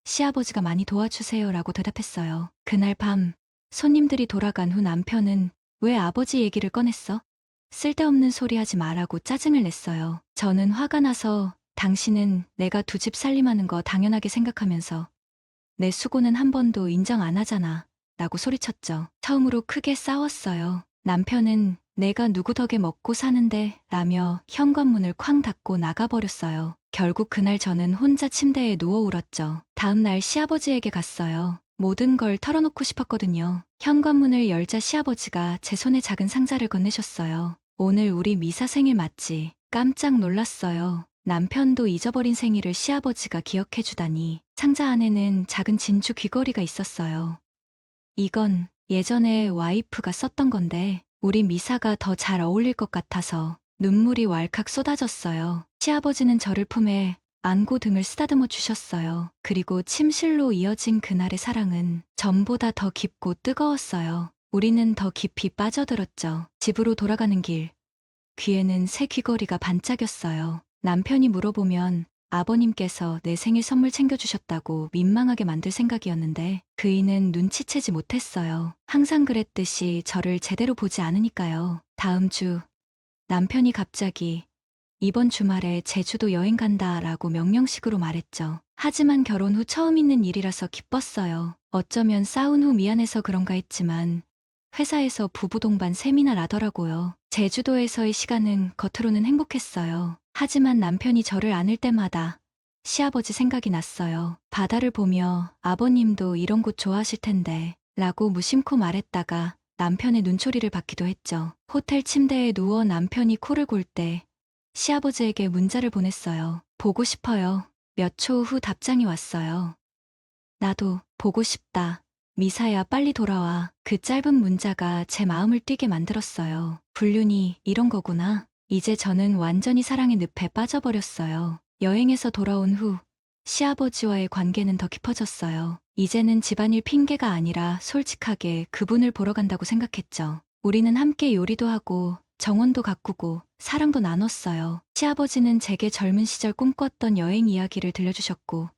시아버지가 많이 도와주세요 라고 대답했어요. 그날 밤 손님들이 돌아간 후 남편은 왜 아버지 얘기를 꺼냈어? 쓸데없는 소리 하지 말라고 짜증을 냈어요. 저는 화가 나서 당신은 내가 두 집 살림하는 거 당연하게 생각하면서 내 수고는 한 번도 인정 안 하잖아 라고 소리쳤죠. 처음으로 크게 싸웠어요. 남편은 내가 누구 덕에 먹고 사는데 라며 현관문을 쾅 닫고 나가버렸어요. 결국 그날 저는 혼자 침대에 누워 울었죠. 다음 날 시아버지에게 갔어요. 모든 걸 털어놓고 싶었거든요. 현관문을 열자 시아버지가 제 손에 작은 상자를 건네셨어요. 오늘 우리 미사 생일 맞지? 깜짝 놀랐어요. 남편도 잊어버린 생일을 시아버지가 기억해주다니. 상자 안에는 작은 진주 귀걸이가 있었어요. 이건 예전에 와이프가 썼던 건데 우리 미사가 더 잘 어울릴 것 같아서 눈물이 왈칵 쏟아졌어요. 시아버지는 저를 품에 안고 등을 쓰다듬어 주셨어요. 그리고 침실로 이어진 그날의 사랑은 전보다 더 깊고 뜨거웠어요. 우리는 더 깊이 빠져들었죠. 집으로 돌아가는 길, 귀에는 새 귀걸이가 반짝였어요. 남편이 물어보면 아버님께서 내 생일 선물 챙겨주셨다고 민망하게 만들 생각이었는데 그이는 눈치채지 못했어요. 항상 그랬듯이 저를 제대로 보지 않으니까요. 다음 주 남편이 갑자기 이번 주말에 제주도 여행 간다 라고 명령식으로 말했죠. 하지만 결혼 후 처음 있는 일이라서 기뻤어요. 어쩌면 싸운 후 미안해서 그런가 했지만 회사에서 부부 동반 세미나라더라고요. 제주도에서의 시간은 겉으로는 행복했어요. 하지만 남편이 저를 안을 때마다 시아버지 생각이 났어요. 바다를 보며 아버님도 이런 곳 좋아하실 텐데 라고 무심코 말했다가 남편의 눈초리를 받기도 했죠. 호텔 침대에 누워 남편이 코를 골 때 시아버지에게 문자를 보냈어요. 보고 싶어요. 몇 초 후 답장이 왔어요. 나도 보고 싶다. 미사야 빨리 돌아와. 그 짧은 문자가 제 마음을 뛰게 만들었어요. 불륜이 이런 거구나. 이제 저는 완전히 사랑의 늪에 빠져버렸어요. 여행에서 돌아온 후 시아버지와의 관계는 더 깊어졌어요. 이제는 집안일 핑계가 아니라 솔직하게 그분을 보러 간다고 생각했죠. 우리는 함께 요리도 하고 정원도 가꾸고 사랑도 나눴어요. 시아버지는 제게 젊은 시절 꿈꿨던 여행 이야기를 들려주셨고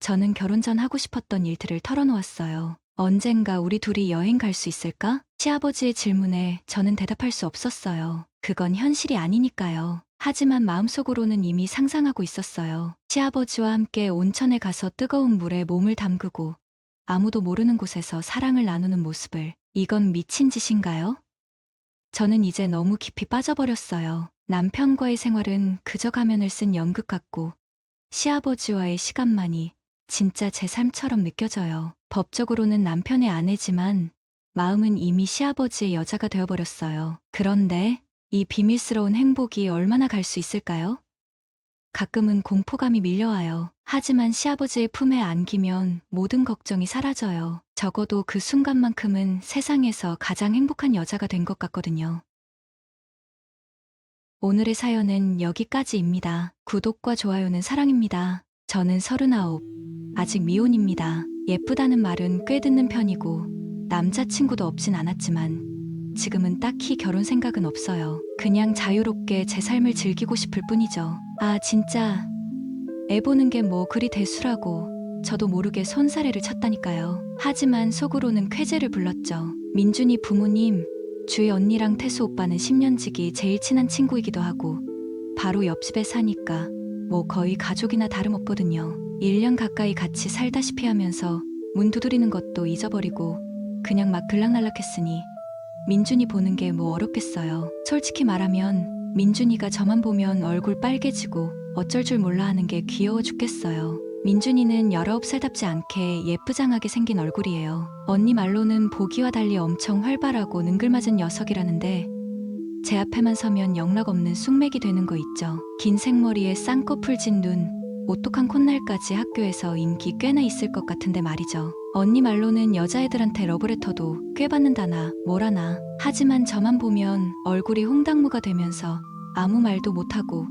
저는 결혼 전 하고 싶었던 일들을 털어놓았어요. 언젠가 우리 둘이 여행 갈 수 있을까? 시아버지의 질문에 저는 대답할 수 없었어요. 그건 현실이 아니니까요. 하지만 마음속으로는 이미 상상하고 있었어요. 시아버지와 함께 온천에 가서 뜨거운 물에 몸을 담그고 아무도 모르는 곳에서 사랑을 나누는 모습을. 이건 미친 짓인가요? 저는 이제 너무 깊이 빠져버렸어요. 남편과의 생활은 그저 가면을 쓴 연극 같고 시아버지와의 시간만이 진짜 제 삶처럼 느껴져요. 법적으로는 남편의 아내지만 마음은 이미 시아버지의 여자가 되어버렸어요. 그런데 이 비밀스러운 행복이 얼마나 갈 수 있을까요? 가끔은 공포감이 밀려와요. 하지만 시아버지의 품에 안기면 모든 걱정이 사라져요. 적어도 그 순간만큼은 세상에서 가장 행복한 여자가 된 것 같거든요. 오늘의 사연은 여기까지입니다. 구독과 좋아요는 사랑입니다. 저는 39, 아직 미혼입니다. 예쁘다는 말은 꽤 듣는 편이고 남자친구도 없진 않았지만 지금은 딱히 결혼 생각은 없어요. 그냥 자유롭게 제 삶을 즐기고 싶을 뿐이죠. 아 진짜 애 보는 게 뭐 그리 대수라고 저도 모르게 손사래를 쳤다니까요. 하지만 속으로는 쾌재를 불렀죠. 민준이 부모님, 주희 언니랑 태수 오빠는 10년지기 제일 친한 친구이기도 하고 바로 옆집에 사니까 뭐 거의 가족이나 다름없거든요. 1년 가까이 같이 살다시피 하면서 문 두드리는 것도 잊어버리고 그냥 막 들락날락했으니 민준이 보는 게 뭐 어렵겠어요. 솔직히 말하면 민준이가 저만 보면 얼굴 빨개지고 어쩔 줄 몰라 하는 게 귀여워 죽겠어요. 민준이는 19살답지 않게 예쁘장하게 생긴 얼굴이에요. 언니 말로는 보기와 달리 엄청 활발하고 능글맞은 녀석이라는데 제 앞에만 서면 영락없는 쑥맥이 되는 거 있죠. 긴 생머리에 쌍꺼풀 진 눈, 오똑한 콧날까지 학교에서 인기 꽤나 있을 것 같은데 말이죠. 언니 말로는 여자애들한테 러브레터도 꽤 받는다나 뭐라나. 하지만 저만 보면 얼굴이 홍당무가 되면서 아무 말도 못하고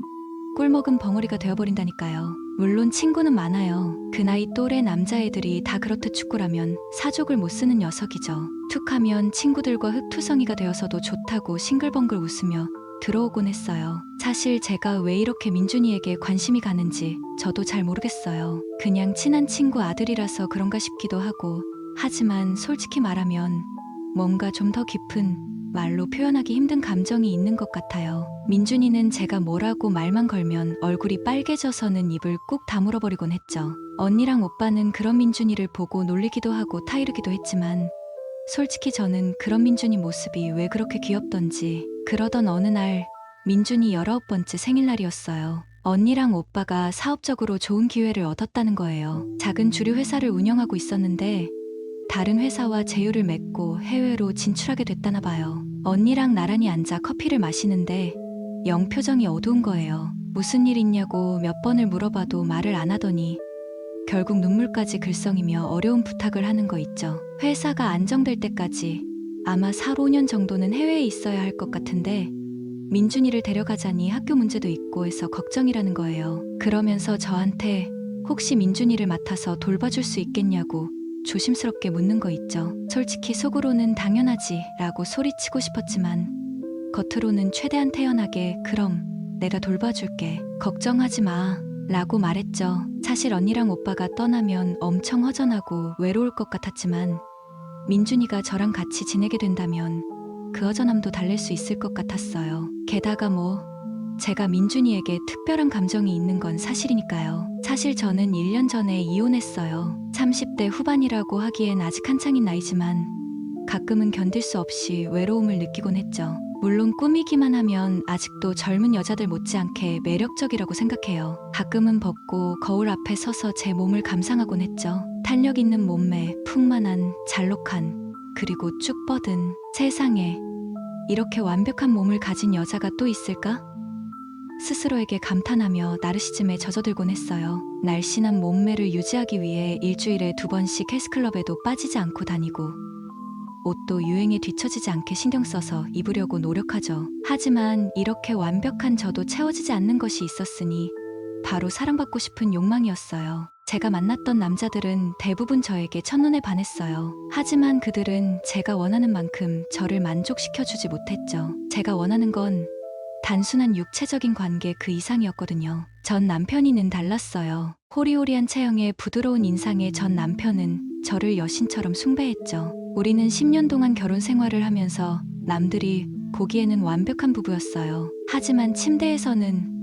꿀먹은 벙어리가 되어버린다니까요. 물론 친구는 많아요. 그 나이 또래 남자애들이 다 그렇듯 축구라면 사족을 못 쓰는 녀석이죠. 툭하면 친구들과 흑투성이가 되어서도 좋다고 싱글벙글 웃으며 들어오곤 했어요. 사실 제가 왜 이렇게 민준이에게 관심이 가는지 저도 잘 모르겠어요. 그냥 친한 친구 아들이라서 그런가 싶기도 하고 하지만 솔직히 말하면 뭔가 좀 더 깊은 말로 표현하기 힘든 감정이 있는 것 같아요. 민준이는 제가 뭐라고 말만 걸면 얼굴이 빨개져서는 입을 꾹 다물어버리곤 했죠. 언니랑 오빠는 그런 민준이를 보고 놀리기도 하고 타이르기도 했지만 솔직히 저는 그런 민준이 모습이 왜 그렇게 귀엽던지. 그러던 어느 날 민준이 19번째 생일날이었어요. 언니랑 오빠가 사업적으로 좋은 기회를 얻었다는 거예요. 작은 주류 회사를 운영하고 있었는데 다른 회사와 제휴를 맺고 해외로 진출하게 됐다나 봐요. 언니랑 나란히 앉아 커피를 마시는데 영 표정이 어두운 거예요. 무슨 일 있냐고 몇 번을 물어봐도 말을 안 하더니 결국 눈물까지 글썽이며 어려운 부탁을 하는 거 있죠. 회사가 안정될 때까지 아마 4, 5년 정도는 해외에 있어야 할 것 같은데 민준이를 데려가자니 학교 문제도 있고 해서 걱정이라는 거예요. 그러면서 저한테 혹시 민준이를 맡아서 돌봐줄 수 있겠냐고 조심스럽게 묻는 거 있죠. 솔직히 속으로는 당연하지 라고 소리치고 싶었지만 겉으로는 최대한 태연하게 그럼 내가 돌봐줄게. 걱정하지 마 라고 말했죠. 사실 언니랑 오빠가 떠나면 엄청 허전하고 외로울 것 같았지만 민준이가 저랑 같이 지내게 된다면 그 허전함도 달랠 수 있을 것 같았어요. 게다가 제가 민준이에게 특별한 감정이 있는 건 사실이니까요. 사실 저는 1년 전에 이혼했어요. 30대 후반이라고 하기엔 아직 한창인 나이지만 가끔은 견딜 수 없이 외로움을 느끼곤 했죠. 물론 꾸미기만 하면 아직도 젊은 여자들 못지않게 매력적이라고 생각해요. 가끔은 벗고 거울 앞에 서서 제 몸을 감상하곤 했죠. 탄력 있는 몸매, 풍만한, 잘록한, 그리고 쭉 뻗은 세상에 이렇게 완벽한 몸을 가진 여자가 또 있을까? 스스로에게 감탄하며 나르시즘에 젖어들곤 했어요. 날씬한 몸매를 유지하기 위해 일주일에 2번씩 헬스클럽에도 빠지지 않고 다니고 옷도 유행에 뒤처지지 않게 신경 써서 입으려고 노력하죠. 하지만 이렇게 완벽한 저도 채워지지 않는 것이 있었으니 바로 사랑받고 싶은 욕망이었어요. 제가 만났던 남자들은 대부분 저에게 첫눈에 반했어요. 하지만 그들은 제가 원하는 만큼 저를 만족시켜주지 못했죠. 제가 원하는 건 단순한 육체적인 관계 그 이상이었거든요. 전 남편이는 달랐어요. 호리호리한 체형에 부드러운 인상의 전 남편은 저를 여신처럼 숭배했죠. 우리는 10년 동안 결혼 생활을 하면서 남들이 보기에는 완벽한 부부였어요. 하지만 침대에서는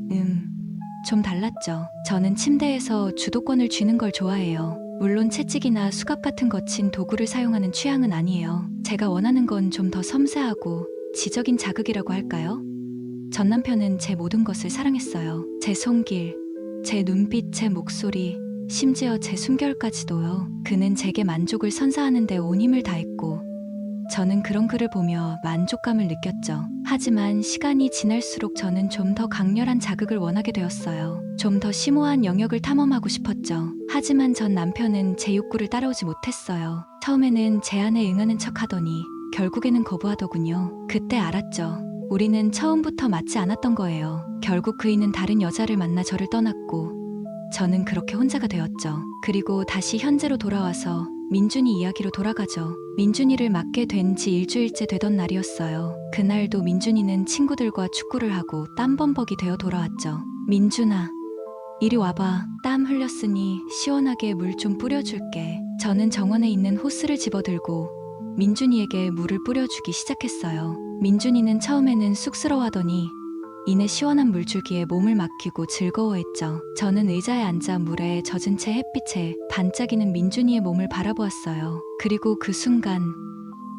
좀 달랐죠. 저는 침대에서 주도권을 쥐는 걸 좋아해요. 물론 채찍이나 수갑 같은 거친 도구를 사용하는 취향은 아니에요. 제가 원하는 건 좀 더 섬세하고 지적인 자극이라고 할까요? 전 남편은 제 모든 것을 사랑했어요. 제 손길, 제 눈빛, 제 목소리, 심지어 제 숨결까지도요. 그는 제게 만족을 선사하는 데 온 힘을 다했고 저는 그런 그를 보며 만족감을 느꼈죠. 하지만 시간이 지날수록 저는 좀 더 강렬한 자극을 원하게 되었어요. 좀 더 심오한 영역을 탐험하고 싶었죠. 하지만 전 남편은 제 욕구를 따라오지 못했어요. 처음에는 제안에 응하는 척 하더니 결국에는 거부하더군요. 그때 알았죠. 우리는 처음부터 맞지 않았던 거예요. 결국 그이는 다른 여자를 만나 저를 떠났고 저는 그렇게 혼자가 되었죠. 그리고 다시 현재로 돌아와서 민준이 이야기로 돌아가죠. 민준이를 맡게 된 지 일주일째 되던 날이었어요. 그날도 민준이는 친구들과 축구를 하고 땀범벅이 되어 돌아왔죠. 민준아, 이리 와봐. 땀 흘렸으니 시원하게 물 좀 뿌려줄게. 저는 정원에 있는 호스를 집어들고 민준이에게 물을 뿌려주기 시작했어요. 민준이는 처음에는 쑥스러워하더니 이내 시원한 물줄기에 몸을 맡기고 즐거워했죠. 저는 의자에 앉아 물에 젖은 채 햇빛에 반짝이는 민준이의 몸을 바라보았어요. 그리고 그 순간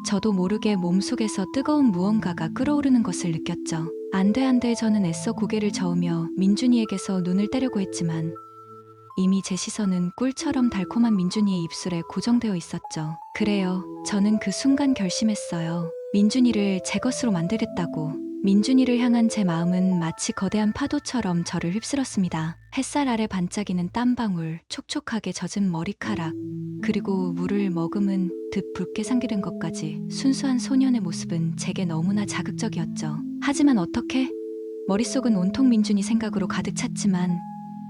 저도 모르게 몸속에서 뜨거운 무언가가 끓어오르는 것을 느꼈죠. 안 돼, 저는 애써 고개를 저으며 민준이에게서 눈을 떼려고 했지만 이미 제 시선은 꿀처럼 달콤한 민준이의 입술에 고정되어 있었죠. 그래요. 저는 그 순간 결심했어요. 민준이를 제 것으로 만들겠다고. 민준이를 향한 제 마음은 마치 거대한 파도처럼 저를 휩쓸었습니다. 햇살 아래 반짝이는 땀방울, 촉촉하게 젖은 머리카락, 그리고 물을 머금은 듯 붉게 삼기는 것까지 순수한 소년의 모습은 제게 너무나 자극적이었죠. 하지만 어떻게? 머릿속은 온통 민준이 생각으로 가득 찼지만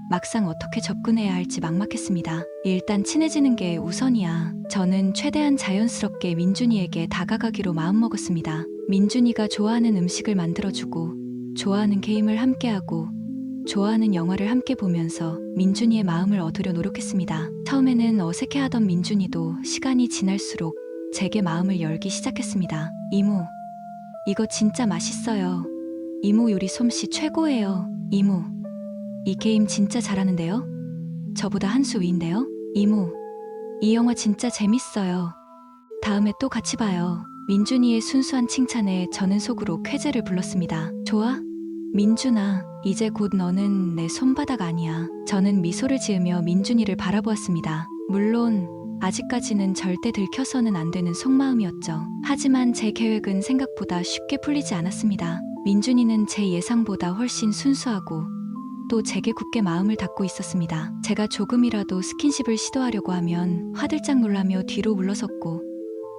막상 어떻게 접근해야 할지 막막했습니다. 일단 친해지는 게 우선이야. 저는 최대한 자연스럽게 민준이에게 다가가기로 마음먹었습니다. 민준이가 좋아하는 음식을 만들어주고 좋아하는 게임을 함께하고 좋아하는 영화를 함께 보면서 민준이의 마음을 얻으려 노력했습니다. 처음에는 어색해하던 민준이도 시간이 지날수록 제게 마음을 열기 시작했습니다. 이모, 이거 진짜 맛있어요. 이모 요리 솜씨 최고예요. 이모, 이 게임 진짜 잘하는데요? 저보다 한 수 위인데요? 이모, 이 영화 진짜 재밌어요. 다음에 또 같이 봐요. 민준이의 순수한 칭찬에 저는 속으로 쾌재를 불렀습니다. 좋아? 민준아, 이제 곧 너는 내 손바닥 아니야. 저는 미소를 지으며 민준이를 바라보았습니다. 물론 아직까지는 절대 들켜서는 안 되는 속마음이었죠. 하지만 제 계획은 생각보다 쉽게 풀리지 않았습니다. 민준이는 제 예상보다 훨씬 순수하고 또 제게 굳게 마음을 닫고 있었습니다. 제가 조금이라도 스킨십을 시도하려고 하면 화들짝 놀라며 뒤로 물러섰고,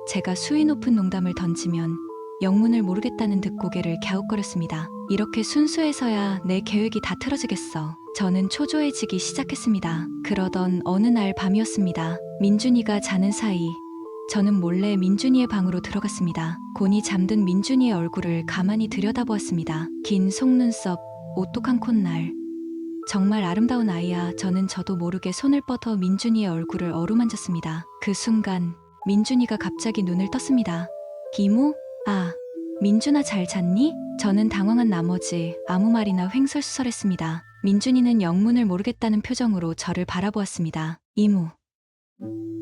제가 수위 높은 농담을 던지면 영문을 모르겠다는 듯 고개를 갸웃거렸습니다. 이렇게 순수해서야 내 계획이 다 틀어지겠어. 저는 초조해지기 시작했습니다. 그러던 어느 날 밤이었습니다. 민준이가 자는 사이 저는 몰래 민준이의 방으로 들어갔습니다. 곤히 잠든 민준이의 얼굴을 가만히 들여다보았습니다. 긴 속눈썹, 오똑한 콧날. 정말 아름다운 아이야. 저도 모르게 손을 뻗어 민준이의 얼굴을 어루만졌습니다. 그 순간 민준이가 갑자기 눈을 떴습니다. 이모? 아, 민준아 잘 잤니? 저는 당황한 나머지 아무 말이나 횡설수설했습니다. 민준이는 영문을 모르겠다는 표정으로 저를 바라보았습니다. 이모.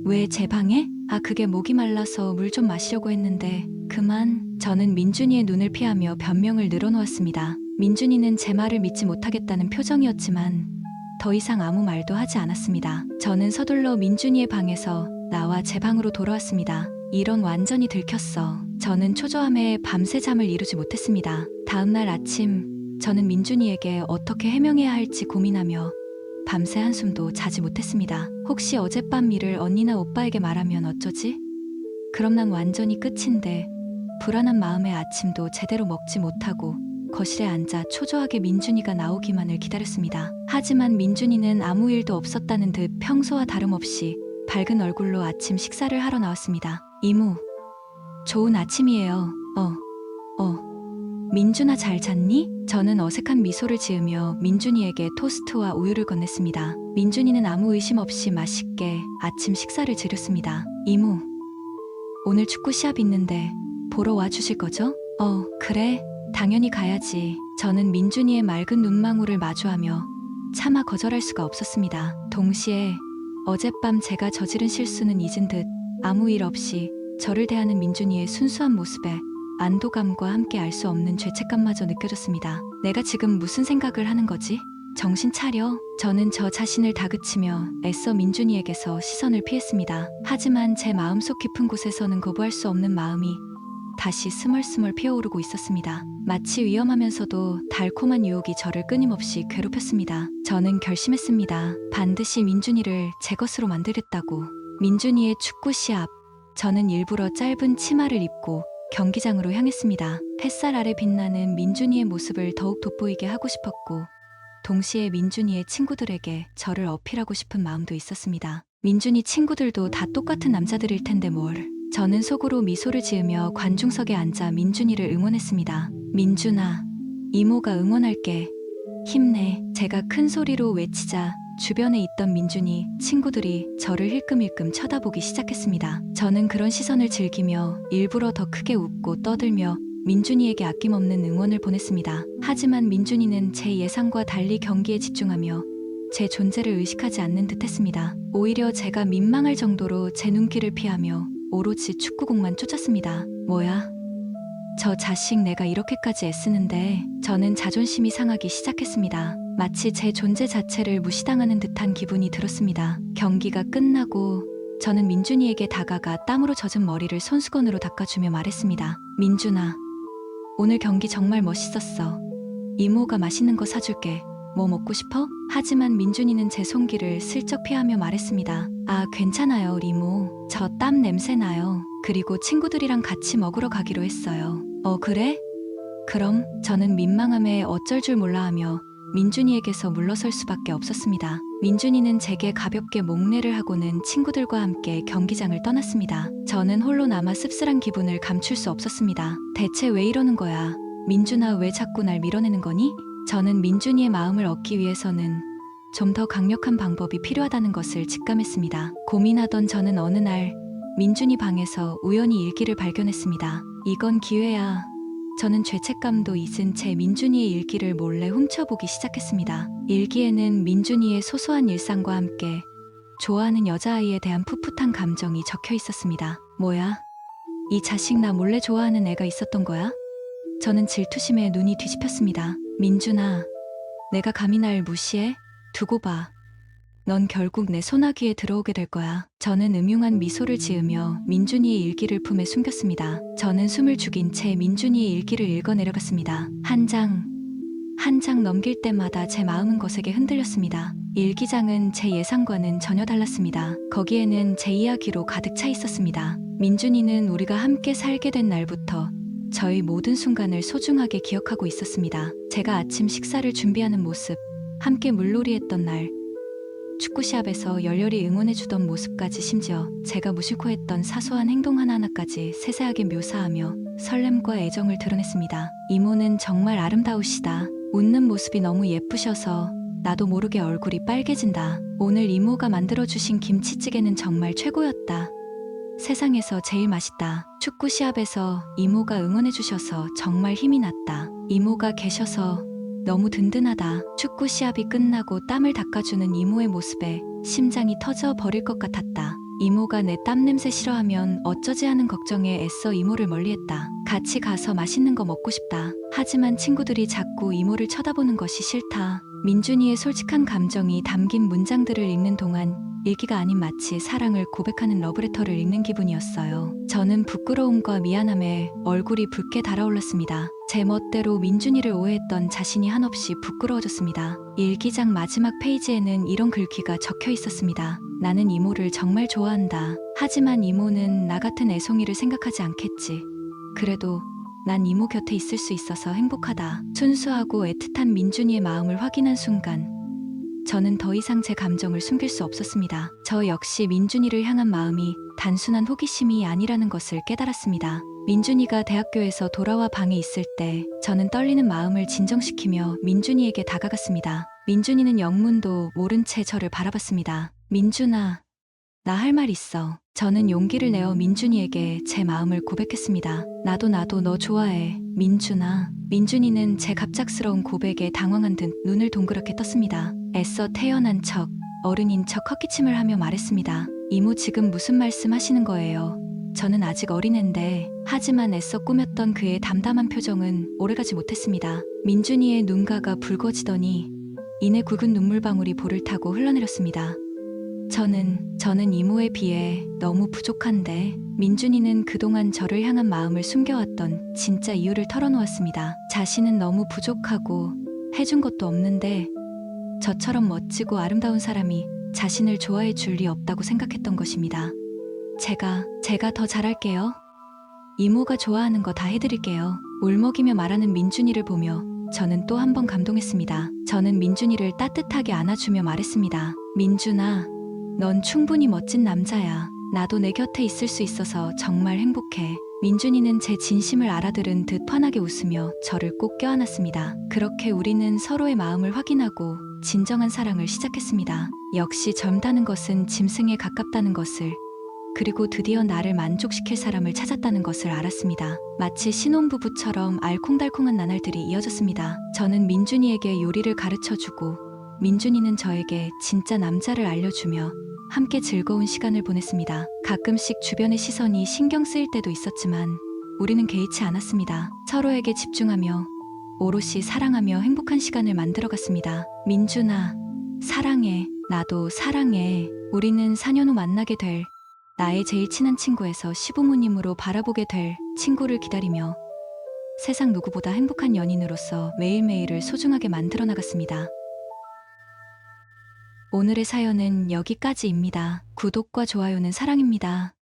왜 제 방에? 아, 그게 목이 말라서 물 좀 마시려고 했는데 그만. 저는 민준이의 눈을 피하며 변명을 늘어놓았습니다. 민준이는 제 말을 믿지 못하겠다는 표정이었지만 더 이상 아무 말도 하지 않았습니다. 저는 서둘러 민준이의 방에서 나와 제 방으로 돌아왔습니다. 이런 완전히 들켰어. 저는 초조함에 밤새 잠을 이루지 못했습니다. 다음날 아침 저는 민준이에게 어떻게 해명해야 할지 고민하며 밤새 한숨도 자지 못했습니다. 혹시 어젯밤 일을 언니나 오빠에게 말하면 어쩌지? 그럼 난 완전히 끝인데. 불안한 마음에 아침도 제대로 먹지 못하고 거실에 앉아 초조하게 민준이가 나오기만을 기다렸습니다. 하지만 민준이는 아무 일도 없었다는 듯 평소와 다름없이 밝은 얼굴로 아침 식사를 하러 나왔습니다. 이모, 좋은 아침이에요. 민준아 잘 잤니? 저는 어색한 미소를 지으며 민준이에게 토스트와 우유를 건넸습니다. 민준이는 아무 의심 없이 맛있게 아침 식사를 즐겼습니다. 이모, 오늘 축구 시합 있는데 보러 와주실 거죠? 그래. 당연히 가야지. 저는 민준이의 맑은 눈망울을 마주하며 차마 거절할 수가 없었습니다. 동시에 어젯밤 제가 저지른 실수는 잊은 듯 아무 일 없이 저를 대하는 민준이의 순수한 모습에 안도감과 함께 알 수 없는 죄책감마저 느껴졌습니다. 내가 지금 무슨 생각을 하는 거지? 정신 차려. 저는 저 자신을 다그치며 애써 민준이에게서 시선을 피했습니다. 하지만 제 마음속 깊은 곳에서는 거부할 수 없는 마음이 다시 스멀스멀 피어오르고 있었습니다. 마치 위험하면서도 달콤한 유혹이 저를 끊임없이 괴롭혔습니다. 저는 결심했습니다. 반드시 민준이를 제 것으로 만들겠다고. 민준이의 축구 시합. 저는 일부러 짧은 치마를 입고 경기장으로 향했습니다. 햇살 아래 빛나는 민준이의 모습을 더욱 돋보이게 하고 싶었고, 동시에 민준이의 친구들에게 저를 어필하고 싶은 마음도 있었습니다. 민준이 친구들도 다 똑같은 남자들일 텐데 뭘. 저는 속으로 미소를 지으며 관중석에 앉아 민준이를 응원했습니다. 민준아, 이모가 응원할게. 힘내. 제가 큰 소리로 외치자 주변에 있던 민준이 친구들이 저를 힐끔힐끔 쳐다보기 시작했습니다. 저는 그런 시선을 즐기며 일부러 더 크게 웃고 떠들며 민준이에게 아낌없는 응원을 보냈습니다. 하지만 민준이는 제 예상과 달리 경기에 집중하며 제 존재를 의식하지 않는 듯했습니다. 오히려 제가 민망할 정도로 제 눈길을 피하며 오로지 축구공만 쫓았습니다. 뭐야? 저 자식 내가 이렇게까지 애쓰는데. 저는 자존심이 상하기 시작했습니다. 마치 제 존재 자체를 무시당하는 듯한 기분이 들었습니다. 경기가 끝나고 저는 민준이에게 다가가 땀으로 젖은 머리를 손수건으로 닦아주며 말했습니다. 민준아, 오늘 경기 정말 멋있었어. 이모가 맛있는 거 사줄게. 뭐 먹고 싶어? 하지만 민준이는 제 손길을 슬쩍 피하며 말했습니다. 아, 괜찮아요, 이모. 저 땀 냄새 나요. 그리고 친구들이랑 같이 먹으러 가기로 했어요. 그래? 그럼. 저는 민망함에 어쩔 줄 몰라 하며 민준이에게서 물러설 수밖에 없었습니다. 민준이는 제게 가볍게 목례를 하고는 친구들과 함께 경기장을 떠났습니다. 저는 홀로 남아 씁쓸한 기분을 감출 수 없었습니다. 대체 왜 이러는 거야? 민준아, 왜 자꾸 날 밀어내는 거니? 저는 민준이의 마음을 얻기 위해서는 좀 더 강력한 방법이 필요하다는 것을 직감했습니다. 고민하던 저는 어느 날 민준이 방에서 우연히 일기를 발견했습니다. 이건 기회야. 저는 죄책감도 잊은 채 민준이의 일기를 몰래 훔쳐보기 시작했습니다. 일기에는 민준이의 소소한 일상과 함께 좋아하는 여자아이에 대한 풋풋한 감정이 적혀 있었습니다. 뭐야? 이 자식 나 몰래 좋아하는 애가 있었던 거야? 저는 질투심에 눈이 뒤집혔습니다. 민준아, 내가 감히 날 무시해? 두고 봐. 넌 결국 내 소나기에 들어오게 될 거야. 저는 음흉한 미소를 지으며 민준이의 일기를 품에 숨겼습니다. 저는 숨을 죽인 채 민준이의 일기를 읽어 내려갔습니다. 한 장 넘길 때마다 제 마음은 거세게 흔들렸습니다. 일기장은 제 예상과는 전혀 달랐습니다. 거기에는 제 이야기로 가득 차 있었습니다. 민준이는 우리가 함께 살게 된 날부터 저희 모든 순간을 소중하게 기억하고 있었습니다. 제가 아침 식사를 준비하는 모습, 함께 물놀이했던 날, 축구 시합에서 열렬히 응원해주던 모습까지 심지어 제가 무심코 했던 사소한 행동 하나하나까지 세세하게 묘사하며 설렘과 애정을 드러냈습니다. 이모는 정말 아름다우시다. 웃는 모습이 너무 예쁘셔서 나도 모르게 얼굴이 빨개진다. 오늘 이모가 만들어주신 김치찌개는 정말 최고였다. 세상에서 제일 맛있다. 축구 시합에서 이모가 응원해주셔서 정말 힘이 났다. 이모가 계셔서 너무 든든하다. 축구 시합이 끝나고 땀을 닦아주는 이모의 모습에 심장이 터져 버릴 것 같았다. 이모가 내 땀 냄새 싫어하면 어쩌지 하는 걱정에 애써 이모를 멀리했다. 같이 가서 맛있는 거 먹고 싶다. 하지만 친구들이 자꾸 이모를 쳐다보는 것이 싫다. 민준이의 솔직한 감정이 담긴 문장들을 읽는 동안 일기가 아닌 마치 사랑을 고백하는 러브레터를 읽는 기분이었어요. 저는 부끄러움과 미안함에 얼굴이 붉게 달아올랐습니다. 제 멋대로 민준이를 오해했던 자신이 한없이 부끄러워졌습니다. 일기장 마지막 페이지에는 이런 글귀가 적혀 있었습니다. 나는 이모를 정말 좋아한다. 하지만 이모는 나 같은 애송이를 생각하지 않겠지. 그래도 난 이모 곁에 있을 수 있어서 행복하다. 순수하고 애틋한 민준이의 마음을 확인한 순간 저는 더 이상 제 감정을 숨길 수 없었습니다. 저 역시 민준이를 향한 마음이 단순한 호기심이 아니라는 것을 깨달았습니다. 민준이가 대학교에서 돌아와 방에 있을 때 저는 떨리는 마음을 진정시키며 민준이에게 다가갔습니다. 민준이는 영문도 모른 채 저를 바라봤습니다. 민준아, 나 할 말 있어. 저는 용기를 내어 민준이에게 제 마음을 고백했습니다. 나도 너 좋아해. 민준아. 민준이는 제 갑작스러운 고백에 당황한 듯 눈을 동그랗게 떴습니다. 애써 태어난 척, 어른인 척 헛기침을 하며 말했습니다. 이모 지금 무슨 말씀 하시는 거예요? 저는 아직 어린애인데, 하지만 애써 꾸몄던 그의 담담한 표정은 오래가지 못했습니다. 민준이의 눈가가 붉어지더니 이내 굵은 눈물방울이 볼을 타고 흘러내렸습니다. 저는 이모에 비해 너무 부족한데, 민준이는 그동안 저를 향한 마음을 숨겨왔던 진짜 이유를 털어놓았습니다. 자신은 너무 부족하고 해준 것도 없는데 저처럼 멋지고 아름다운 사람이 자신을 좋아해 줄 리 없다고 생각했던 것입니다. 제가 더 잘할게요. 이모가 좋아하는 거 다 해드릴게요. 울먹이며 말하는 민준이를 보며 저는 또 한 번 감동했습니다. 저는 민준이를 따뜻하게 안아주며 말했습니다. 민준아, 넌 충분히 멋진 남자야. 나도 내 곁에 있을 수 있어서 정말 행복해. 민준이는 제 진심을 알아들은 듯 환하게 웃으며 저를 꼭 껴안았습니다. 그렇게 우리는 서로의 마음을 확인하고 진정한 사랑을 시작했습니다. 역시 젊다는 것은 짐승에 가깝다는 것을, 그리고 드디어 나를 만족시킬 사람을 찾았다는 것을 알았습니다. 마치 신혼부부처럼 알콩달콩한 나날들이 이어졌습니다. 저는 민준이에게 요리를 가르쳐주고 민준이는 저에게 진짜 남자를 알려주며 함께 즐거운 시간을 보냈습니다. 가끔씩 주변의 시선이 신경 쓰일 때도 있었지만 우리는 개의치 않았습니다. 서로에게 집중하며 오롯이 사랑하며 행복한 시간을 만들어갔습니다. 민준아, 사랑해. 나도 사랑해. 우리는 4년 후 만나게 될 나의 제일 친한 친구에서 시부모님으로 바라보게 될 친구를 기다리며 세상 누구보다 행복한 연인으로서 매일매일을 소중하게 만들어 나갔습니다. 오늘의 사연은 여기까지입니다. 구독과 좋아요는 사랑입니다.